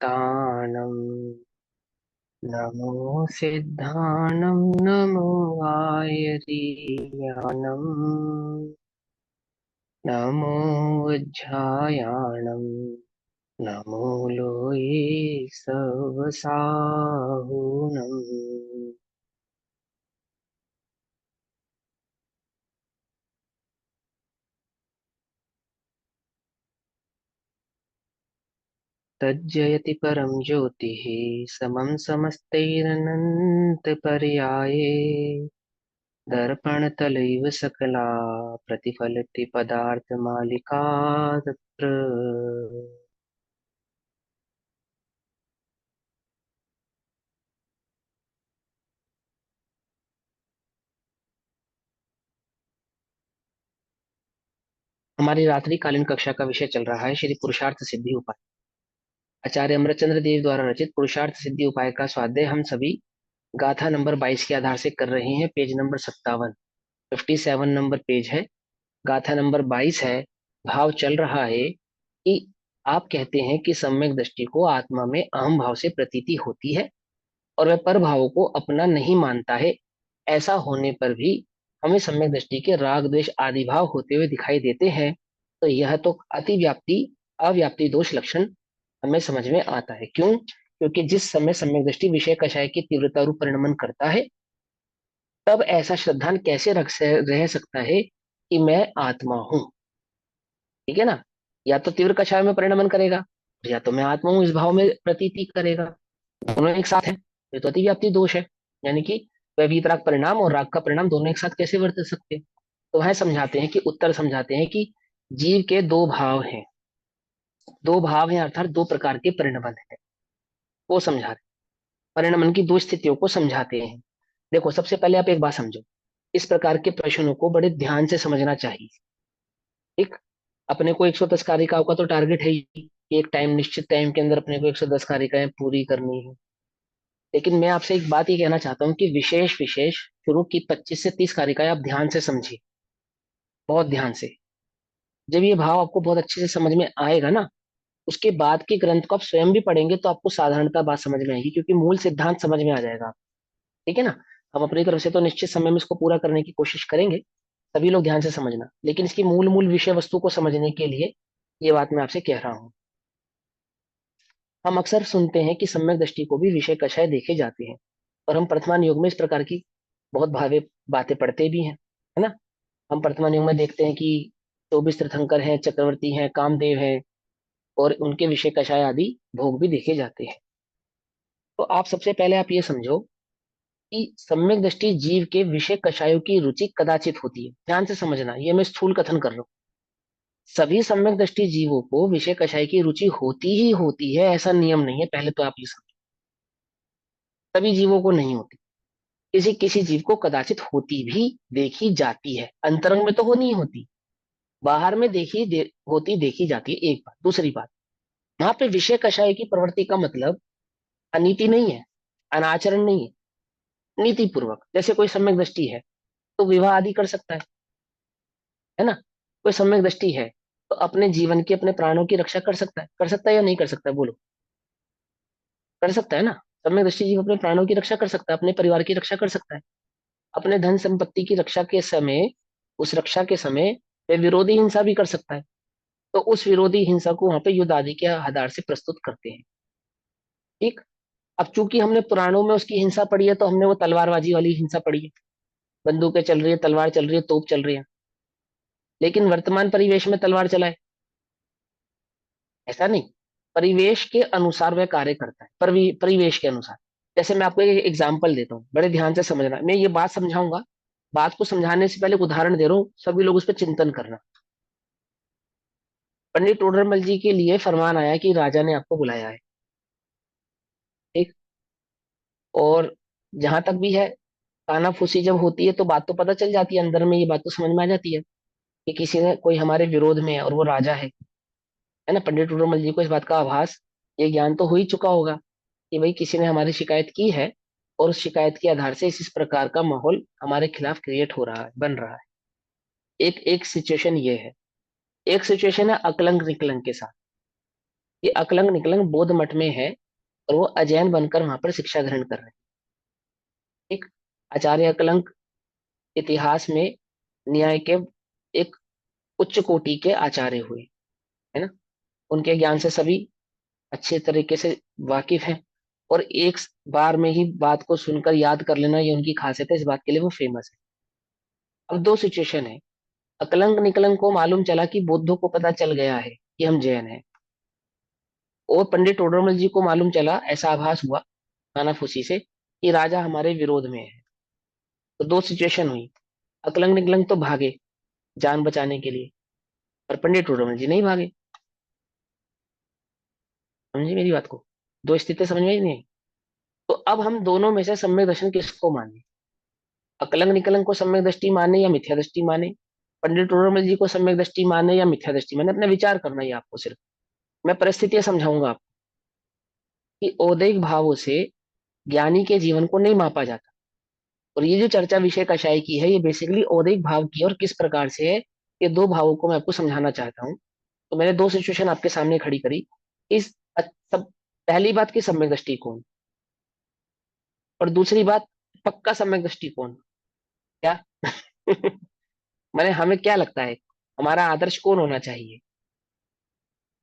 मुक्तानम् नमो सिद्धाणं नमो आयतीयानम् नमो वज्झायाणम् नमो लोये सवसाहुनम्। तज्जयति परं ज्योतिः समं समस्तैरनन्तपर्याये दर्पणतलैव सकला प्रतिफलति पदार्थमालिका तत्र। हमारी रात्रिकालीन कक्षा का विषय चल रहा है श्री पुरुषार्थ सिद्धि उपाय। आचार्य अमृतचंद्र देव द्वारा रचित पुरुषार्थ सिद्धि उपाय का स्वाध्याय हम सभी गाथा नंबर 22 के आधार से कर रहे हैं। पेज नंबर 57, 57 नंबर पेज है। गाथा नंबर 22 है। भाव चल रहा है कि आप कहते हैं कि सम्यक दृष्टि को आत्मा में अहम भाव से प्रतीति होती है और वह पर भावों को अपना नहीं मानता है। ऐसा होने पर भी हमें सम्यक दृष्टि के राग द्वेष आदि भाव होते हुए दिखाई देते हैं। तो यह तो अतिव्याप्ति अव्याप्ति दोष लक्षण हमें समझ में आता है। क्यों? क्योंकि जिस समय सम्यक दृष्टि विषय कषाय की तीव्रता रूप परिणमन करता है, तब ऐसा श्रद्धान कैसे रह सकता है कि मैं आत्मा हूं। ठीक है ना? या तो तीव्र कषाय में परिणमन करेगा, या तो मैं आत्मा हूं इस भाव में प्रतीति करेगा। दोनों एक साथ है, ये तो अतिव्याप्ति दोष है। यानी कि वह वीतराग परिणाम और राग का परिणाम दोनों एक साथ कैसे वर्त सकते हैं। तो वह समझाते हैं कि उत्तर समझाते हैं कि जीव के दो भाव हैं। दो भाव हैं अर्थात दो प्रकार के परिणमन है, वो समझा रहे। परिणमन की दो स्थितियों को समझाते हैं। देखो, सबसे पहले आप एक बात समझो, इस प्रकार के प्रश्नों को बड़े ध्यान से समझना चाहिए। ठीक? अपने को 110 कारिकाओं का तो टारगेट है ही कि एक टाइम निश्चित टाइम के अंदर अपने को 110 कारिकाएं पूरी करनी है। लेकिन मैं आपसे एक बात ही कहना चाहता हूँ कि विशेष विशेष शुरू की 25 से 30 कारिकाएं आप ध्यान से समझिए, बहुत ध्यान से। जब ये भाव आपको बहुत अच्छे से समझ में आएगा ना, उसके बाद के ग्रंथ को आप स्वयं भी पढ़ेंगे तो आपको साधारणता बात समझ में आएगी, क्योंकि मूल सिद्धांत समझ में आ जाएगा। ठीक है ना? हम अपनी तरफ से तो निश्चित समय में इसको पूरा करने की कोशिश करेंगे। सभी लोग ध्यान से समझना, लेकिन इसकी मूल मूल विषय वस्तु को समझने के लिए ये बात मैं आपसे कह रहा हूँ। हम अक्सर सुनते हैं कि सम्यक दृष्टि को भी विषय कषाय देखे जाते हैं, और हम वर्तमान युग में इस प्रकार की बहुत भावे बातें पढ़ते भी हैं, है ना? हम वर्तमान युग में देखते हैं कि 24 तीर्थंकर हैं, चक्रवर्ती हैं, कामदेव हैं, और उनके विषय कषाय आदि भोग भी देखे जाते हैं। तो आप सबसे पहले आप ये समझो कि सम्यक दृष्टि जीव के विषय कषायों की रुचि कदाचित होती है। ध्यान से समझना, ये मैं स्थूल कथन कर रहा हूँ। सभी सम्यक दृष्टि जीवों को विषय कषाय की रुचि होती ही होती है, ऐसा नियम नहीं है। पहले तो आप ये समझो, सभी जीवों को नहीं होती। किसी किसी जीव को कदाचित होती भी देखी जाती है। अंतरंग में तो वो नहीं होती, बाहर में होती देखी जाती है। एक बात। दूसरी बात, वहां पे विषय कषाय की प्रवृत्ति का मतलब अनीति नहीं है, अनाचरण नहीं है, नीति पूर्वक। जैसे कोई सम्यक दृष्टि है तो विवाह आदि कर सकता है ना? कोई सम्यक दृष्टि है तो अपने जीवन की, अपने प्राणों की रक्षा कर सकता है या नहीं कर सकता है? बोलो, कर सकता है ना? सम्यक दृष्टि जीव अपने प्राणों की रक्षा कर सकता है, अपने परिवार की रक्षा कर सकता है, अपने धन संपत्ति की रक्षा के समय, उस रक्षा के समय वे विरोधी हिंसा भी कर सकता है। तो उस विरोधी हिंसा को वहां पे युद्ध आदि के आधार से प्रस्तुत करते हैं। ठीक? अब चूंकि हमने पुराणों में उसकी हिंसा पढ़ी है, तो हमने वो तलवारबाजी वाली हिंसा पढ़ी है, बंदूकें चल रही है, तलवार चल रही है, तोप चल रही है। लेकिन वर्तमान परिवेश में तलवार चलाए, ऐसा नहीं। परिवेश के अनुसार वह कार्य करता है, परिवेश के अनुसार। जैसे मैं आपको एक एग्जाम्पल देता हूँ, बड़े ध्यान से समझना। मैं ये बात समझाऊंगा, बात को समझाने से पहले एक उदाहरण दे रहा हूँ, सभी लोग उस पर चिंतन करना। पंडित टोडरमल जी के लिए फरमान आया कि राजा ने आपको बुलाया है। ठीक? और जहां तक भी है, कानाफूसी जब होती है तो बात तो पता चल जाती है, अंदर में ये बात तो समझ में आ जाती है कि किसी ने, कोई हमारे विरोध में है और वो राजा है ना? पंडित टोडरमल जी को इस बात का आभास, ये ज्ञान तो हो ही चुका होगा कि भाई किसी ने हमारी शिकायत की है, और उस शिकायत के आधार से इस प्रकार का माहौल हमारे खिलाफ क्रिएट हो रहा है, बन रहा है। एक एक सिचुएशन ये है। एक सिचुएशन है अकलंक निकलंक के साथ। ये अकलंग निकलंग बौद्ध मठ में है और वो अजैन बनकर वहां पर शिक्षा ग्रहण कर रहे हैं। एक आचार्य अकलंग इतिहास में न्याय के एक उच्च कोटि के आचार्य हुए, है ना। उनके ज्ञान से सभी अच्छे तरीके से वाकिफ हैं, और एक बार में ही बात को सुनकर याद कर लेना ये उनकी खासियत है, इस बात के लिए वो फेमस है। अब दो सिचुएशन है। अकलंग निकलंग को मालूम चला कि बुद्धों को पता चल गया है कि हम जैन हैं, और पंडित टोडरमल जी को मालूम चला, ऐसा आभास हुआ कानाफूसी से कि राजा हमारे विरोध में है। तो दो सिचुएशन हुई। अकलंग निकलंग तो भागे जान बचाने के लिए, और पंडित टोडरमल जी नहीं भागे। समझी मेरी बात को? दो स्थिति समझ में ही नहीं आई। तो अब हम दोनों में से सम्यक दर्शन किसको माने? अकलंग निकलंग को सम्यक दृष्टि माने या मिथ्या दृष्टि माने? पंडित टोडरमल जी को सम्यक दृष्टि माने या मिथ्या दृष्टि माने? अपना विचार करना ही आपको सिर्फ। मैं परिस्थितियां समझाऊंगा आपको कि औदैहिक भावों से ज्ञानी के जीवन को नहीं मापा जाता। और ये जो चर्चा विषय कषाय की है, ये बेसिकली औदैहिक भाव की है और किस प्रकार से है, ये दो भावों को मैं आपको समझाना चाहता हूँ। तो मैंने दो सिचुएशन आपके सामने खड़ी करी। इस सब, पहली बात की सम्यक दृष्टिकोण, और दूसरी बात पक्का सम्यक दृष्टिकोण क्या। मैंने हमें क्या लगता है हमारा आदर्श कौन होना चाहिए?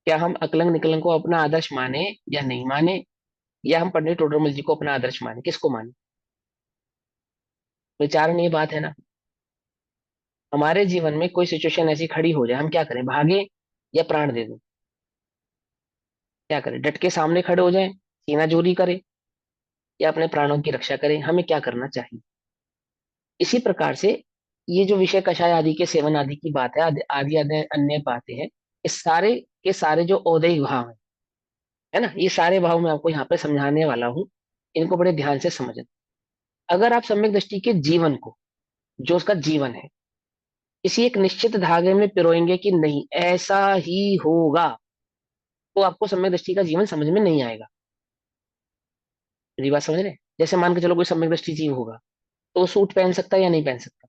क्या हम अकलंग निकलंग को अपना आदर्श माने या नहीं माने, या हम पंडित टोडरमल जी को अपना आदर्श माने? किसको माने? विचारणीय बात है ना। हमारे जीवन में कोई सिचुएशन ऐसी खड़ी हो जाए, हम क्या करें? भागे या प्राण दे दें? क्या करें? डट के सामने खड़े हो जाएं, सीना जोरी करें, या अपने प्राणों की रक्षा करें? हमें क्या करना चाहिए? इसी प्रकार से ये जो विषय कषाय आदि के सेवन आदि की बात है, आदि आदि आदि अन्य बातें हैं, इस सारे के सारे जो औदैहिक भाव है ना, ये सारे भाव मैं आपको यहाँ पे समझाने वाला हूँ। इनको बड़े ध्यान से समझना। अगर आप सम्यक दृष्टि के जीवन को, जो उसका जीवन है, किसी एक निश्चित धागे में पिरोएंगे कि नहीं ऐसा ही होगा, तो आपको सम्यक दृष्टि का जीवन समझ में नहीं आएगा। मेरी बात समझ रहे हैं? जैसे मान के चलो कोई सम्यक दृष्टि जीव होगा, तो वो सूट पहन सकता है या नहीं पहन सकता?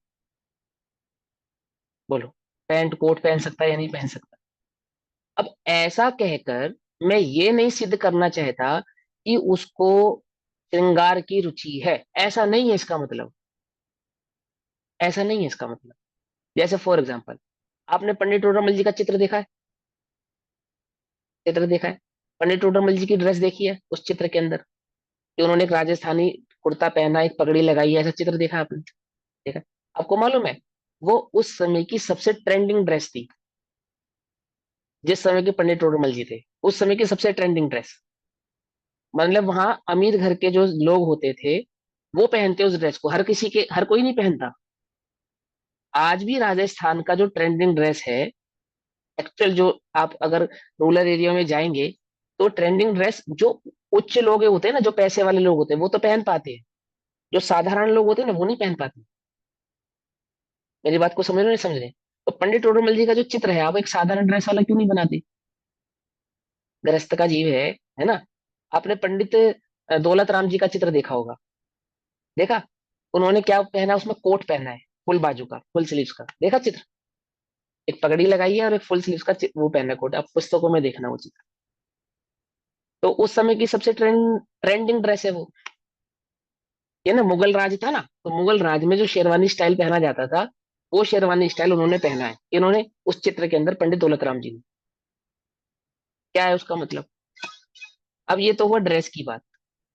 बोलो। पैंट कोट पहन सकता है या नहीं पहन सकता? अब ऐसा कहकर मैं ये नहीं सिद्ध करना चाहता कि उसको श्रृंगार की रुचि है, ऐसा नहीं है इसका मतलब। ऐसा नहीं है इसका मतलब। जैसे फॉर एग्जाम्पल, आपने पंडित टोडरमल जी का चित्र देखा है? चित्र देखा है? पंडित टोडरमल जी की ड्रेस देखी है उस चित्र के अंदर, कि उन्होंने एक राजस्थानी कुर्ता पहना, एक पगड़ी लगाई है, ऐसा चित्र देखा है आपने? देखा है? आपको मालूम है वो उस समय की सबसे ट्रेंडिंग ड्रेस थी। जिस समय के पंडित टोडरमल जी थे, उस समय की सबसे ट्रेंडिंग ड्रेस। मतलब वहां अमीर घर के जो लोग होते थे वो पहनते उस ड्रेस को, हर किसी के, हर कोई नहीं पहनता। आज भी राजस्थान का जो ट्रेंडिंग ड्रेस है, एक्चुअल जो, आप अगर रूरल एरिया में जाएंगे, तो ट्रेंडिंग ड्रेस जो उच्च लोग होते हैं ना, जो पैसे वाले लोग होते हैं, वो तो पहन पाते हैं। जो साधारण लोग होते हैं ना, वो नहीं पहन पाते। मेरी बात को समझ रहे हो नहीं समझ रहे? तो पंडित टोडरमल जी का जो चित्र है, आप एक साधारण ड्रेस वाला क्यों नहीं बनाते? गृहस्थ का जीव है ना। आपने पंडित दौलत राम जी का चित्र देखा होगा। देखा? उन्होंने क्या पहना? उसमें कोट पहना है, फुल बाजू का, फुल स्लीव्स का। देखा चित्र? एक पगड़ी लगाई है और एक फुल स्लीव्स का वो पहना है कोट। आप पुस्तकों में देखना वो चित्र। तो उस समय की सबसे ट्रेंडिंग ड्रेस है वो। ये ना मुगल राज था ना, तो मुगल राज में जो शेरवानी स्टाइल पहना जाता था, वो शेरवानी स्टाइल उन्होंने पहना है, इन्होंने उस चित्र के अंदर, पंडित दौलत राम जी ने। क्या है उसका मतलब? अब ये तो हुआ ड्रेस की बात।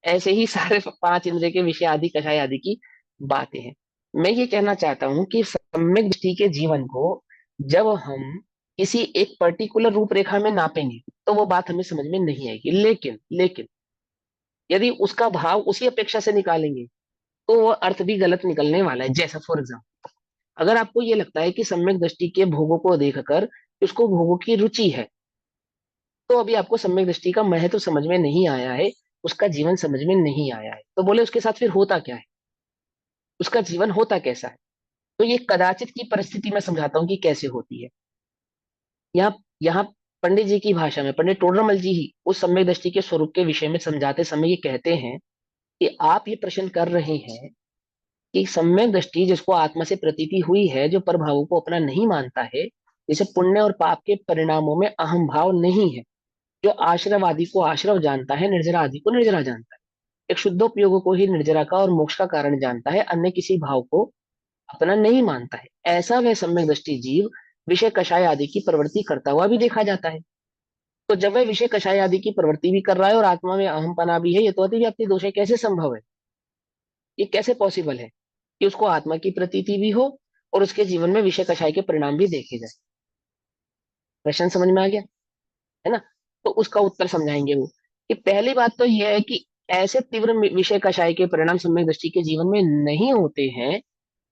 ऐसे ही सारे पांच इंद्रिय के विषय आदि कषाय आदि की बातें हैं। मैं ये कहना चाहता हूं कि सम्यक दृष्टि के जीवन को जब हम किसी एक पर्टिकुलर रूपरेखा में नापेंगे, तो वो बात हमें समझ में नहीं आएगी। लेकिन लेकिन यदि उसका भाव उसी अपेक्षा से निकालेंगे, तो वो अर्थ भी गलत निकलने वाला है। जैसा फॉर एग्जाम्पल, अगर आपको ये लगता है कि सम्यक दृष्टि के भोगों को देखकर उसको भोगों की रुचि है, तो अभी आपको सम्यक दृष्टि का महत्व समझ में नहीं आया है, उसका जीवन समझ में नहीं आया है। तो बोले उसके साथ फिर होता क्या है, उसका जीवन होता कैसा है? तो ये कदाचित की परिस्थिति मैं समझाता हूँ कि कैसे होती है। यहाँ यहाँ पंडित जी की भाषा में पंडित टोडरमल जी ही उस सम्यक दृष्टि के स्वरूप के विषय में समझाते समय ये कहते हैं कि आप ये प्रश्न कर रहे हैं कि सम्यक दृष्टि जिसको आत्मा से प्रतीति हुई है, जो परभावों को अपना नहीं मानता है, जिसे पुण्य और पाप के परिणामों में अहम भाव नहीं है, जो आश्रव आदि को आश्रव जानता है, निर्जरा आदि को निर्जरा जानता है, एक शुद्धोपयोग को ही निर्जरा का और मोक्ष का कारण जानता है, अन्य किसी भाव को अपना नहीं मानता है, ऐसा वह सम्यक दृष्टि जीव विषय कषाय आदि की प्रवृत्ति करता हुआ भी देखा जाता है। तो जब वह विषय कषाय आदि की प्रवृत्ति भी कर रहा है और आत्मा में अहमपना भी है, ये तो अतिव्याप्ति दोष है, कैसे संभव है? ये कैसे पॉसिबल है कि उसको आत्मा की प्रतीति भी हो और उसके जीवन में विषय कषाय के परिणाम भी देखे जाए? प्रश्न समझ में आ गया है ना? तो उसका उत्तर समझाएंगे वो, कि पहली बात तो यह है कि ऐसे तीव्र विषय कषाय के परिणाम सम्यक दृष्टि के जीवन में नहीं होते हैं,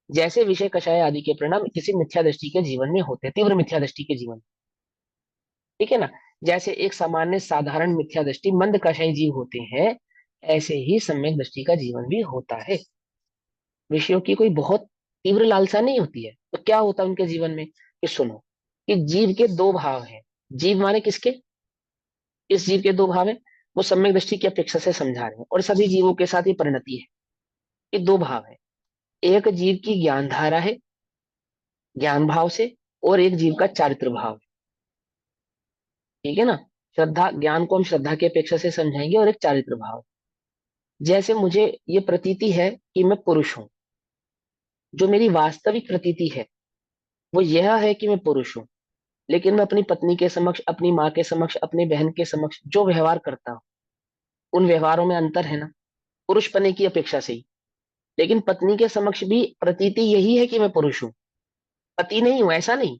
जैसे विषय कषाय आदि के परिणाम किसी मिथ्या दृष्टि के जीवन में होते हैं, तीव्र मिथ्या दृष्टि के जीवन में। ठीक है ना? जैसे एक सामान्य साधारण मिथ्या दृष्टि मंद कषाय जीव होते हैं, ऐसे ही सम्यक दृष्टि का जीवन भी होता है। विषयों की कोई बहुत तीव्र लालसा नहीं होती है, तो क्या होता है उनके जीवन में, कि सुनो, कि जीव के दो भाव हैं। जीव माने किसके? इस जीव के दो भाव हैं, वो सम्यक दृष्टि की अपेक्षा से समझा रहे हैं, और सभी जीवों के साथ ही परिणति है। ये दो भाव है, एक जीव की ज्ञान धारा है, ज्ञान भाव से, और एक जीव का चारित्र भाव है। ठीक है ना? श्रद्धा, ज्ञान को हम श्रद्धा की अपेक्षा से समझाएंगे, और एक चारित्र भाव। जैसे मुझे ये प्रतीति है कि मैं पुरुष हूं, जो मेरी वास्तविक प्रतीति है वो यह है कि मैं पुरुष हूं, लेकिन मैं अपनी पत्नी के समक्ष, अपनी माँ के समक्ष, अपनी बहन के समक्ष जो व्यवहार करता हूँ, उन व्यवहारों में अंतर है ना, पुरुष पने की अपेक्षा से ही। लेकिन पत्नी के समक्ष भी प्रतीति यही है कि मैं पुरुष हूँ, पति नहीं हूं, ऐसा नहीं।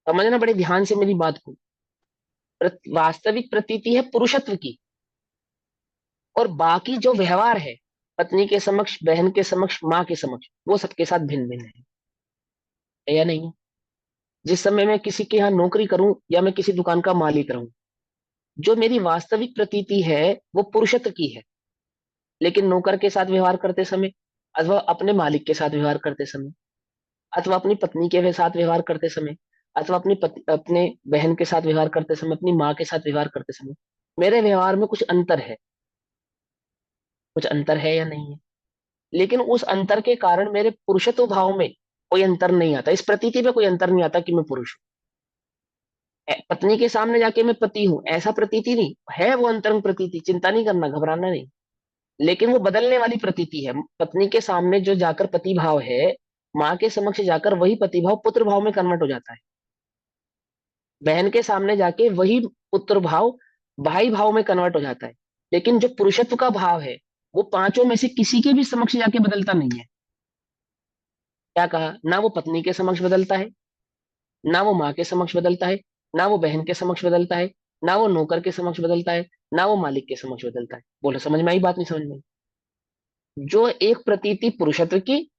समझना बड़े ध्यान से मेरी बात को। वास्तविक प्रतीति है पुरुषत्व की, और बाकी जो व्यवहार है, पत्नी के समक्ष, बहन के समक्ष, माँ के समक्ष, वो सबके साथ भिन्न भिन्न है या नहीं? जिस समय मैं किसी के यहाँ नौकरी करूं या मैं किसी दुकान का मालिक रहूं, जो मेरी वास्तविक प्रतीति है वो पुरुषत्व की है, लेकिन नौकर के साथ व्यवहार करते समय, अथवा अपने मालिक के साथ व्यवहार करते समय, अथवा अपनी पत्नी के साथ व्यवहार करते समय, अथवा अपने बहन के साथ व्यवहार करते समय, अपनी माँ के साथ व्यवहार करते समय, मेरे व्यवहार में कुछ अंतर है, कुछ अंतर है या नहीं है? लेकिन उस अंतर के कारण मेरे पुरुषत्व भाव में कोई अंतर नहीं आता, इस प्रतीति में कोई अंतर नहीं आता कि मैं पुरुष हूं। पत्नी के सामने जाके मैं पति हूं, ऐसा प्रतीति नहीं है, वो अंतरंग प्रतीति, चिंता नहीं करना, घबराना नहीं। लेकिन वो बदलने वाली प्रतीति है। पत्नी के सामने जो जाकर पति भाव है, माँ के समक्ष जाकर वही पति भाव पुत्र भाव में कन्वर्ट हो जाता है। बहन के सामने जाके वही पुत्र भाव भाई भाव में कन्वर्ट हो जाता है। लेकिन जो पुरुषत्व का भाव है, वो पांचों में से किसी के भी समक्ष जाके बदलता नहीं है। क्या कहा? ना वो पत्नी के समक्ष बदलता है, ना वो माँ के समक्ष बदलता है, ना वो बहन के समक्ष बदलता है, ना वो नौकर के समक्ष बदलता है, ना वो मालिक के समक्ष बदलता है। बोलो, समझ में आई बात, नहीं समझ में आई? जो एक प्रतीति पुरुषत्व की,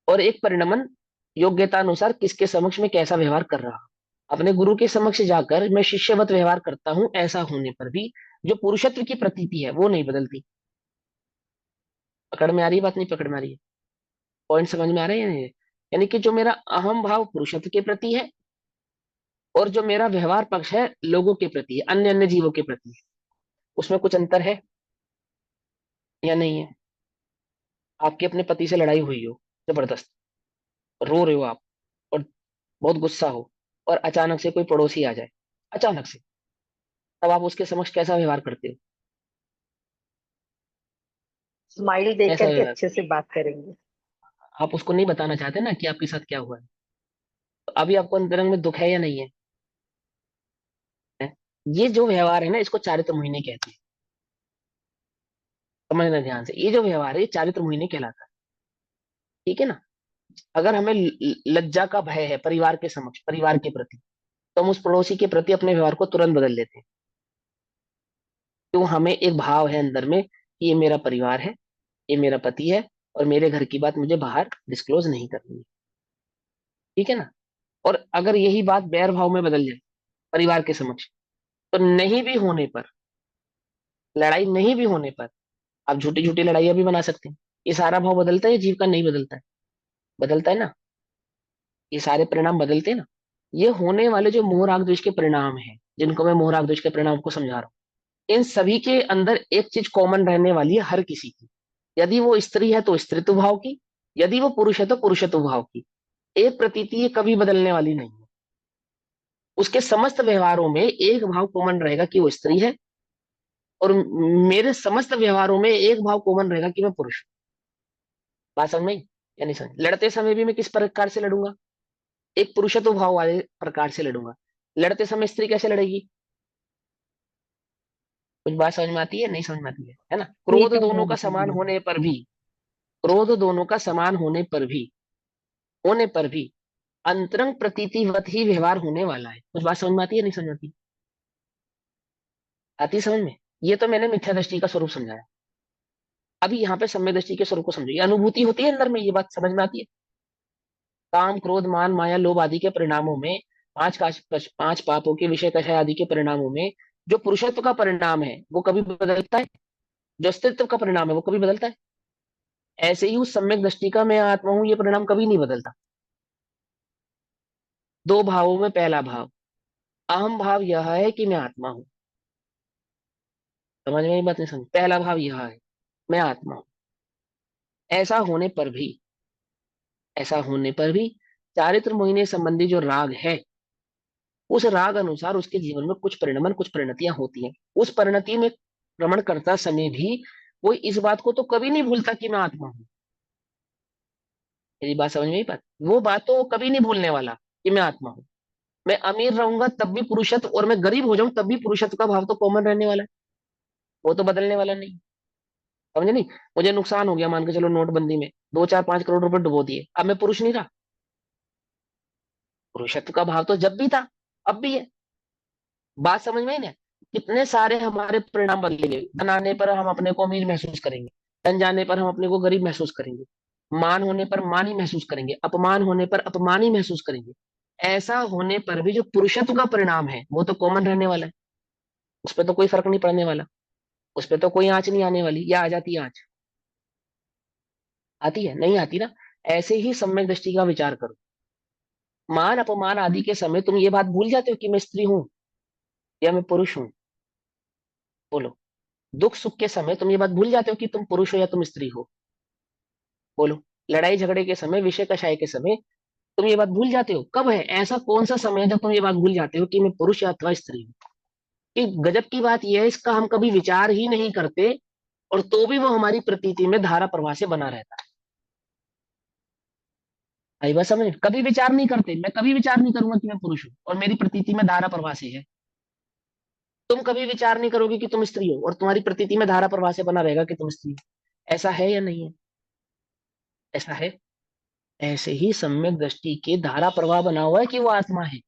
और एक परिणमन योग्यता अनुसार किसके समक्ष में कैसा व्यवहार कर रहा हूं। अपने गुरु के समक्ष जाकर मैं शिष्यवत व्यवहार करता हूं, ऐसा होने पर भी जो पुरुषत्व की प्रतीति है वो नहीं बदलती। पकड़ में आ रही है बात, नहीं पकड़ में आ रही है? पॉइंट समझ में आ रहे हैं? यानी कि जो मेरा अहम भाव पुरुषत्व के प्रति है, और जो मेरा व्यवहार पक्ष है लोगों के प्रति है, अन्य अन्य जीवों के प्रति है, उसमें कुछ अंतर है या नहीं है? आपकी अपने पति से लड़ाई हुई हो, जबरदस्त, रो रहे हो आप, और बहुत गुस्सा हो, और अचानक से कोई पड़ोसी आ जाए, अचानक से, तब आप उसके समक्ष कैसा व्यवहार करते हो? स्माइल देख कैसा करके व्यवहार? अच्छे से बात करेंगे। आप उसको नहीं बताना चाहते ना कि आपके साथ क्या हुआ है, तो अभी आपको अंतरंग में दुख है या नहीं है? है? ये जो व्यवहार है ना, इसको चारित्र मोहिनी कहते हैं। समझना ध्यान से, ये जो व्यवहार है ये चारित्र मोहिनी कहलाता है। ठीक है ना? अगर हमें लज्जा का भय है परिवार के समक्ष, परिवार के प्रति, तो हम उस पड़ोसी के प्रति अपने व्यवहार को तुरंत बदल लेते हैं। क्यों? हमें एक भाव है अंदर में कि ये मेरा परिवार है, ये मेरा पति है, और मेरे घर की बात मुझे बाहर डिस्क्लोज नहीं करनी है। ठीक है ना? और अगर यही बात बैर भाव में बदल जाए परिवार के समक्ष, तो नहीं भी होने पर, लड़ाई नहीं भी होने पर, आप झूठी झूठी लड़ाइयां भी बना सकते हैं। ये सारा भाव बदलता है, जीव का नहीं बदलता है? बदलता है ना? ये सारे परिणाम बदलते हैं ना? ये होने वाले जो मोह राग द्वेष के परिणाम हैं, जिनको मैं मोह राग द्वेष के परिणाम को समझा रहा हूँ, इन सभी के अंदर एक चीज कॉमन रहने वाली है हर किसी की। यदि वो स्त्री है तो स्त्रीत्व भाव की, यदि वो पुरुष है तो पुरुषत्व भाव की। एक प्रतीति ये कभी बदलने वाली नहीं है। उसके समस्त व्यवहारों में एक भाव कॉमन रहेगा कि वो स्त्री है, और मेरे समस्त व्यवहारों में एक भाव कॉमन रहेगा कि मैं पुरुष हूं। बात समझ में आई या नहीं समझ? लड़ते समय भी मैं किस प्रकार से लड़ूंगा? एक पुरुषत्व भाव वाले प्रकार से लड़ूंगा। लड़ते समय स्त्री कैसे लड़ेगी? कुछ बात समझ में आती है, नहीं समझ में आती है ना? ये क्रोध तो दोनों का समान होने पर भी, क्रोध दोनों का समान होने पर भी अंतरंग प्रतीतिवत ही व्यवहार होने वाला है। कुछ बात समझ में आती है, नहीं समझ में आती? आती है समझ में? ये तो मैंने मिथ्या दृष्टि का स्वरूप समझाया। अभी यहाँ पे सम्यक दृष्टि के स्वरूप को समझो। ये अनुभूति होती है अंदर में, ये बात समझ में आती है। काम, क्रोध, मान, माया, लोभ आदि के परिणामों में, पांच पापों के विषय कषाय आदि के परिणामों में जो पुरुषत्व का परिणाम है वो कभी बदलता है? जो अस्तित्व का परिणाम है वो कभी बदलता है? ऐसे ही उस सम्यक दृष्टि का मैं आत्मा हूं, ये परिणाम कभी नहीं बदलता। दो भावों में पहला भाव, अहम भाव यह है कि मैं आत्मा हूं। समझ में ये बात? नहीं समझ? पहला भाव यह है, मैं आत्मा हूं। ऐसा होने पर भी, ऐसा होने पर भी चारित्र मोहिनी संबंधी जो राग है, उस राग अनुसार उसके जीवन में कुछ परिणमन, कुछ परिणतियां होती हैं। उस परिणति में भ्रमण करता समय भी वो इस बात को तो कभी नहीं भूलता कि मैं आत्मा हूं। मेरी बात समझ में ही बात? वो बात तो वो कभी नहीं भूलने वाला कि मैं आत्मा हूं। मैं अमीर रहूंगा तब भी पुरुषत्व, और मैं गरीब हो जाऊं तब भी पुरुषत्व का भाव तो कॉमन रहने वाला है। वो तो बदलने वाला नहीं। समझे नहीं? मुझे नुकसान हो गया, मान के चलो नोटबंदी में 2 4 5 करोड़ रुपए डुबो दिए, अब मैं पुरुष नहीं रहा। पुरुषत्व का भाव तो जब भी था, अब भी है। बात समझ में ही ना? कितने सारे हमारे परिणाम बदलेंगे। धन आने पर हम अपने को अमीर महसूस करेंगे, धन जाने पर हम अपने को गरीब महसूस करेंगे, मान होने पर मानी महसूस करेंगे, अपमान होने पर अपमानी महसूस करेंगे। ऐसा होने पर भी जो पुरुषत्व का परिणाम है वो तो कॉमन रहने वाला है। उस पर तो कोई फर्क नहीं पड़ने वाला। उस पर तो कोई आंच नहीं आने वाली, या आ जाती है आंच? आती है? नहीं आती ना। ऐसे ही सम्यक दृष्टि का विचार करो। मान अपमान आदि के समय तुम ये बात भूल जाते हो कि मैं स्त्री हूं या मैं पुरुष हूं? बोलो। दुख सुख के समय तुम ये बात भूल जाते हो कि तुम पुरुष हो या तुम स्त्री हो? बोलो। लड़ाई झगड़े के समय, विषय कषाय के समय तुम ये बात भूल जाते हो? कब है ऐसा, कौन सा समय है जब तुम ये बात भूल जाते हो कि मैं पुरुष या अथवा स्त्री हूँ? कि गजब की बात यह है, इसका हम कभी विचार ही नहीं करते, और तो भी वो हमारी प्रतीति में धारा प्रवाह से बना रहता है। आई बात समझ? कभी विचार नहीं करते। मैं कभी विचार नहीं करूंगा कि मैं पुरुष हूं और मेरी प्रतीति में धारा प्रवाह से है। तुम कभी विचार नहीं करोगे कि तुम स्त्री हो और तुम्हारी प्रतीति में धारा प्रवाह से बना रहेगा कि तुम स्त्री हो। ऐसा है या नहीं है? ऐसा है। ऐसे ही सम्यक दृष्टि के धारा प्रवाह बना हुआ है कि वो आत्मा है।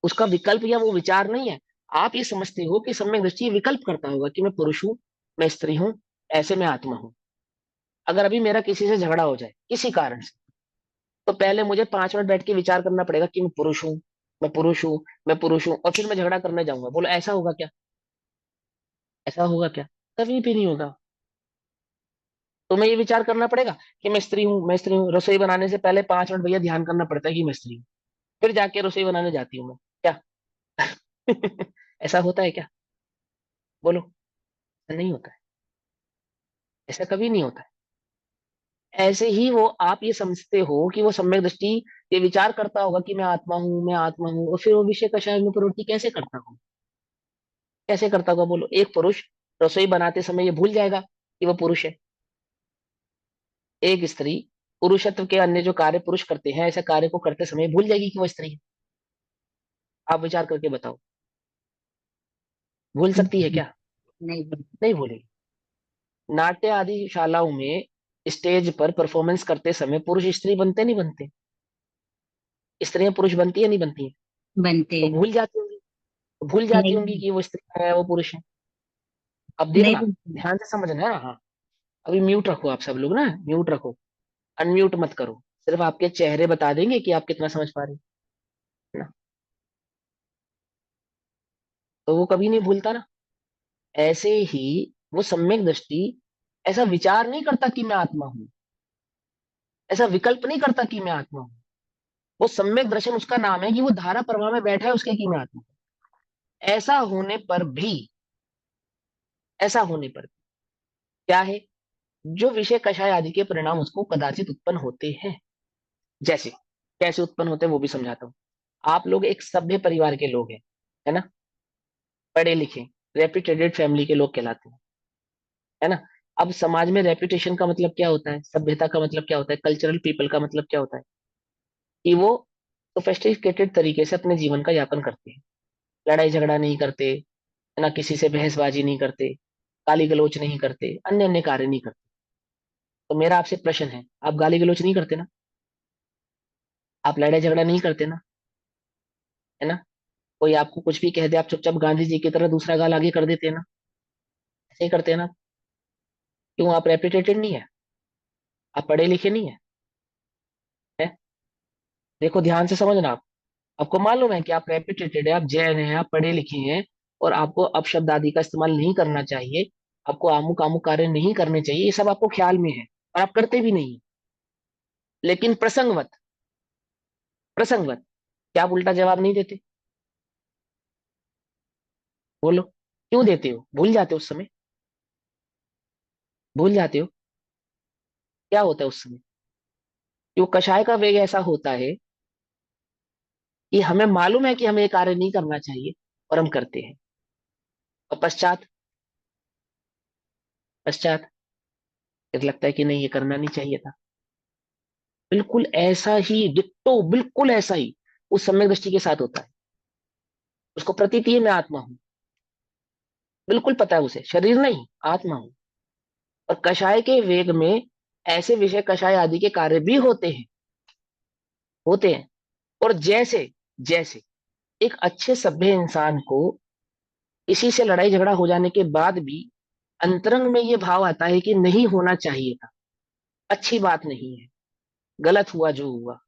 उसका विकल्प या वो विचार नहीं है। आप ये समझते हो कि सम्यक दृष्टि विकल्प करता होगा कि मैं पुरुष हूं, मैं स्त्री हूं, ऐसे मैं आत्मा हूं। अगर अभी मेरा किसी से झगड़ा हो जाए किसी कारण से, तो पहले मुझे 5 मिनट बैठ के विचार करना पड़ेगा कि मैं पुरुष हूं, मैं पुरुष हूं, मैं पुरुष हूं, और फिर मैं झगड़ा करने जाऊंगा। बोलो ऐसा होगा क्या? ऐसा होगा क्या? कभी भी नहीं होगा। तुम्हें ये विचार करना पड़ेगा कि मैं स्त्री हूँ, मैं स्त्री हूँ। रसोई बनाने से पहले 5 मिनट भैया ध्यान करना पड़ता है कि मैं स्त्री हूँ, फिर जाके रसोई बनाने जाती हूँ मैं। क्या? ऐसा होता है क्या? बोलो। ऐसा नहीं होता है। ऐसा कभी नहीं होता है। ऐसे ही वो, आप ये समझते हो कि वो सम्यक दृष्टि ये विचार करता होगा कि मैं आत्मा हूँ, मैं आत्मा हूँ, और फिर वो विषय कषाय में प्रवृत्ति कैसे करता होगा? कैसे करता होगा? बोलो। एक पुरुष रसोई बनाते समय ये भूल जाएगा कि वो पुरुष है। एक स्त्री पुरुषत्व के अन्य जो कार्य पुरुष करते हैं, ऐसे कार्य को करते समय भूल जाएगी कि वो स्त्री है। आप विचार करके बताओ, भूल सकती है क्या? नहीं। नहीं भूलेगी। नाट्य आदि शालाओं में स्टेज पर परफॉर्मेंस करते समय पुरुष स्त्री बनते नहीं बनते? स्त्रियां पुरुष बनती है नहीं बनती है? बनते तो हैं। भूल जाती होंगी, तो भूल जाती होंगी नहीं। कि वो स्त्री है, वो पुरुष है। अब नहीं देखना, बनते। ध्यान से समझना है। हाँ, अभी म्यूट रखो आप सब लोग ना, म्यूट रखो, अनम्यूट मत करो। सिर्फ आपके चेहरे बता देंगे कि आप कितना समझ पा रहे हैं ना। तो वो कभी नहीं भूलता ना। ऐसे ही वो सम्यक दृष्टि ऐसा विचार नहीं करता कि मैं आत्मा हूं, ऐसा विकल्प नहीं करता कि मैं आत्मा हूं। वो सम्यक दर्शन उसका नाम है कि वो धारा प्रवाह में बैठा है उसके कि मैं आत्मा हूं। ऐसा होने पर भी, ऐसा होने पर क्या है, जो विषय कषाय आदि के परिणाम उसको कदाचित उत्पन्न होते हैं। जैसे कैसे उत्पन्न होते हैं वो भी समझाता हूं। आप लोग एक सभ्य परिवार के लोग हैं, है ना, पढ़े लिखे, रेप्यूटेटेड फैमिली के लोग कहलाते हैं, है ना। अब समाज में रेप्यूटेशन का मतलब क्या होता है, सभ्यता का मतलब क्या होता है, कल्चरल पीपल का मतलब क्या होता है, कि वो सोफिस्टिकेटेड तरीके से अपने जीवन का यापन करते हैं, लड़ाई झगड़ा नहीं करते, है ना, किसी से बहसबाजी नहीं करते, गाली गलौज नहीं करते, अन्य अन्य कार्य नहीं करते। तो मेरा आपसे प्रश्न है, आप गाली गलौज नहीं करते ना, आप लड़ाई झगड़ा नहीं करते ना, है ना, कोई आपको कुछ भी कह दे आप चुपचाप गांधी जी की तरह दूसरा गाल आगे कर देते हैं ना, ऐसे ही करते हैं ना। क्यों, आप रेप्यूटेटेड नहीं है, आप पढ़े लिखे नहीं है, है? देखो ध्यान से समझना आप, आपको मालूम है कि आप रेप्यूटेटेड है, आप जैन हैं, आप पढ़े लिखे हैं, और आपको अपशब्द आदि का इस्तेमाल नहीं करना चाहिए, आपको आमुक आमुक कार्य नहीं करने चाहिए, ये सब आपको ख्याल में है और आप करते भी नहीं। लेकिन प्रसंगवत, प्रसंगवत क्या आप उल्टा जवाब नहीं देते? बोलो, क्यों देते हो, भूल जाते हो उस समय, भूल जाते हो, क्या होता है उस समय? क्यों, कषाय का वेग ऐसा होता है कि हमें मालूम है कि हमें ये कार्य नहीं करना चाहिए और हम करते हैं। और पश्चात, पश्चात फिर लगता है कि नहीं ये करना नहीं चाहिए था। बिल्कुल ऐसा ही डिट्टो, बिल्कुल ऐसा ही उस सम्यक दृष्टि के साथ होता है। उसको प्रतीति है मैं आत्मा हूं, बिल्कुल पता है उसे, शरीर नहीं आत्मा हूं। और कषाय के वेग में ऐसे विषय कषाय आदि के कार्य भी होते हैं, होते हैं। और जैसे, जैसे एक अच्छे सभ्य इंसान को किसी से लड़ाई झगड़ा हो जाने के बाद भी अंतरंग में ये भाव आता है कि नहीं होना चाहिए था, अच्छी बात नहीं है, गलत हुआ जो हुआ,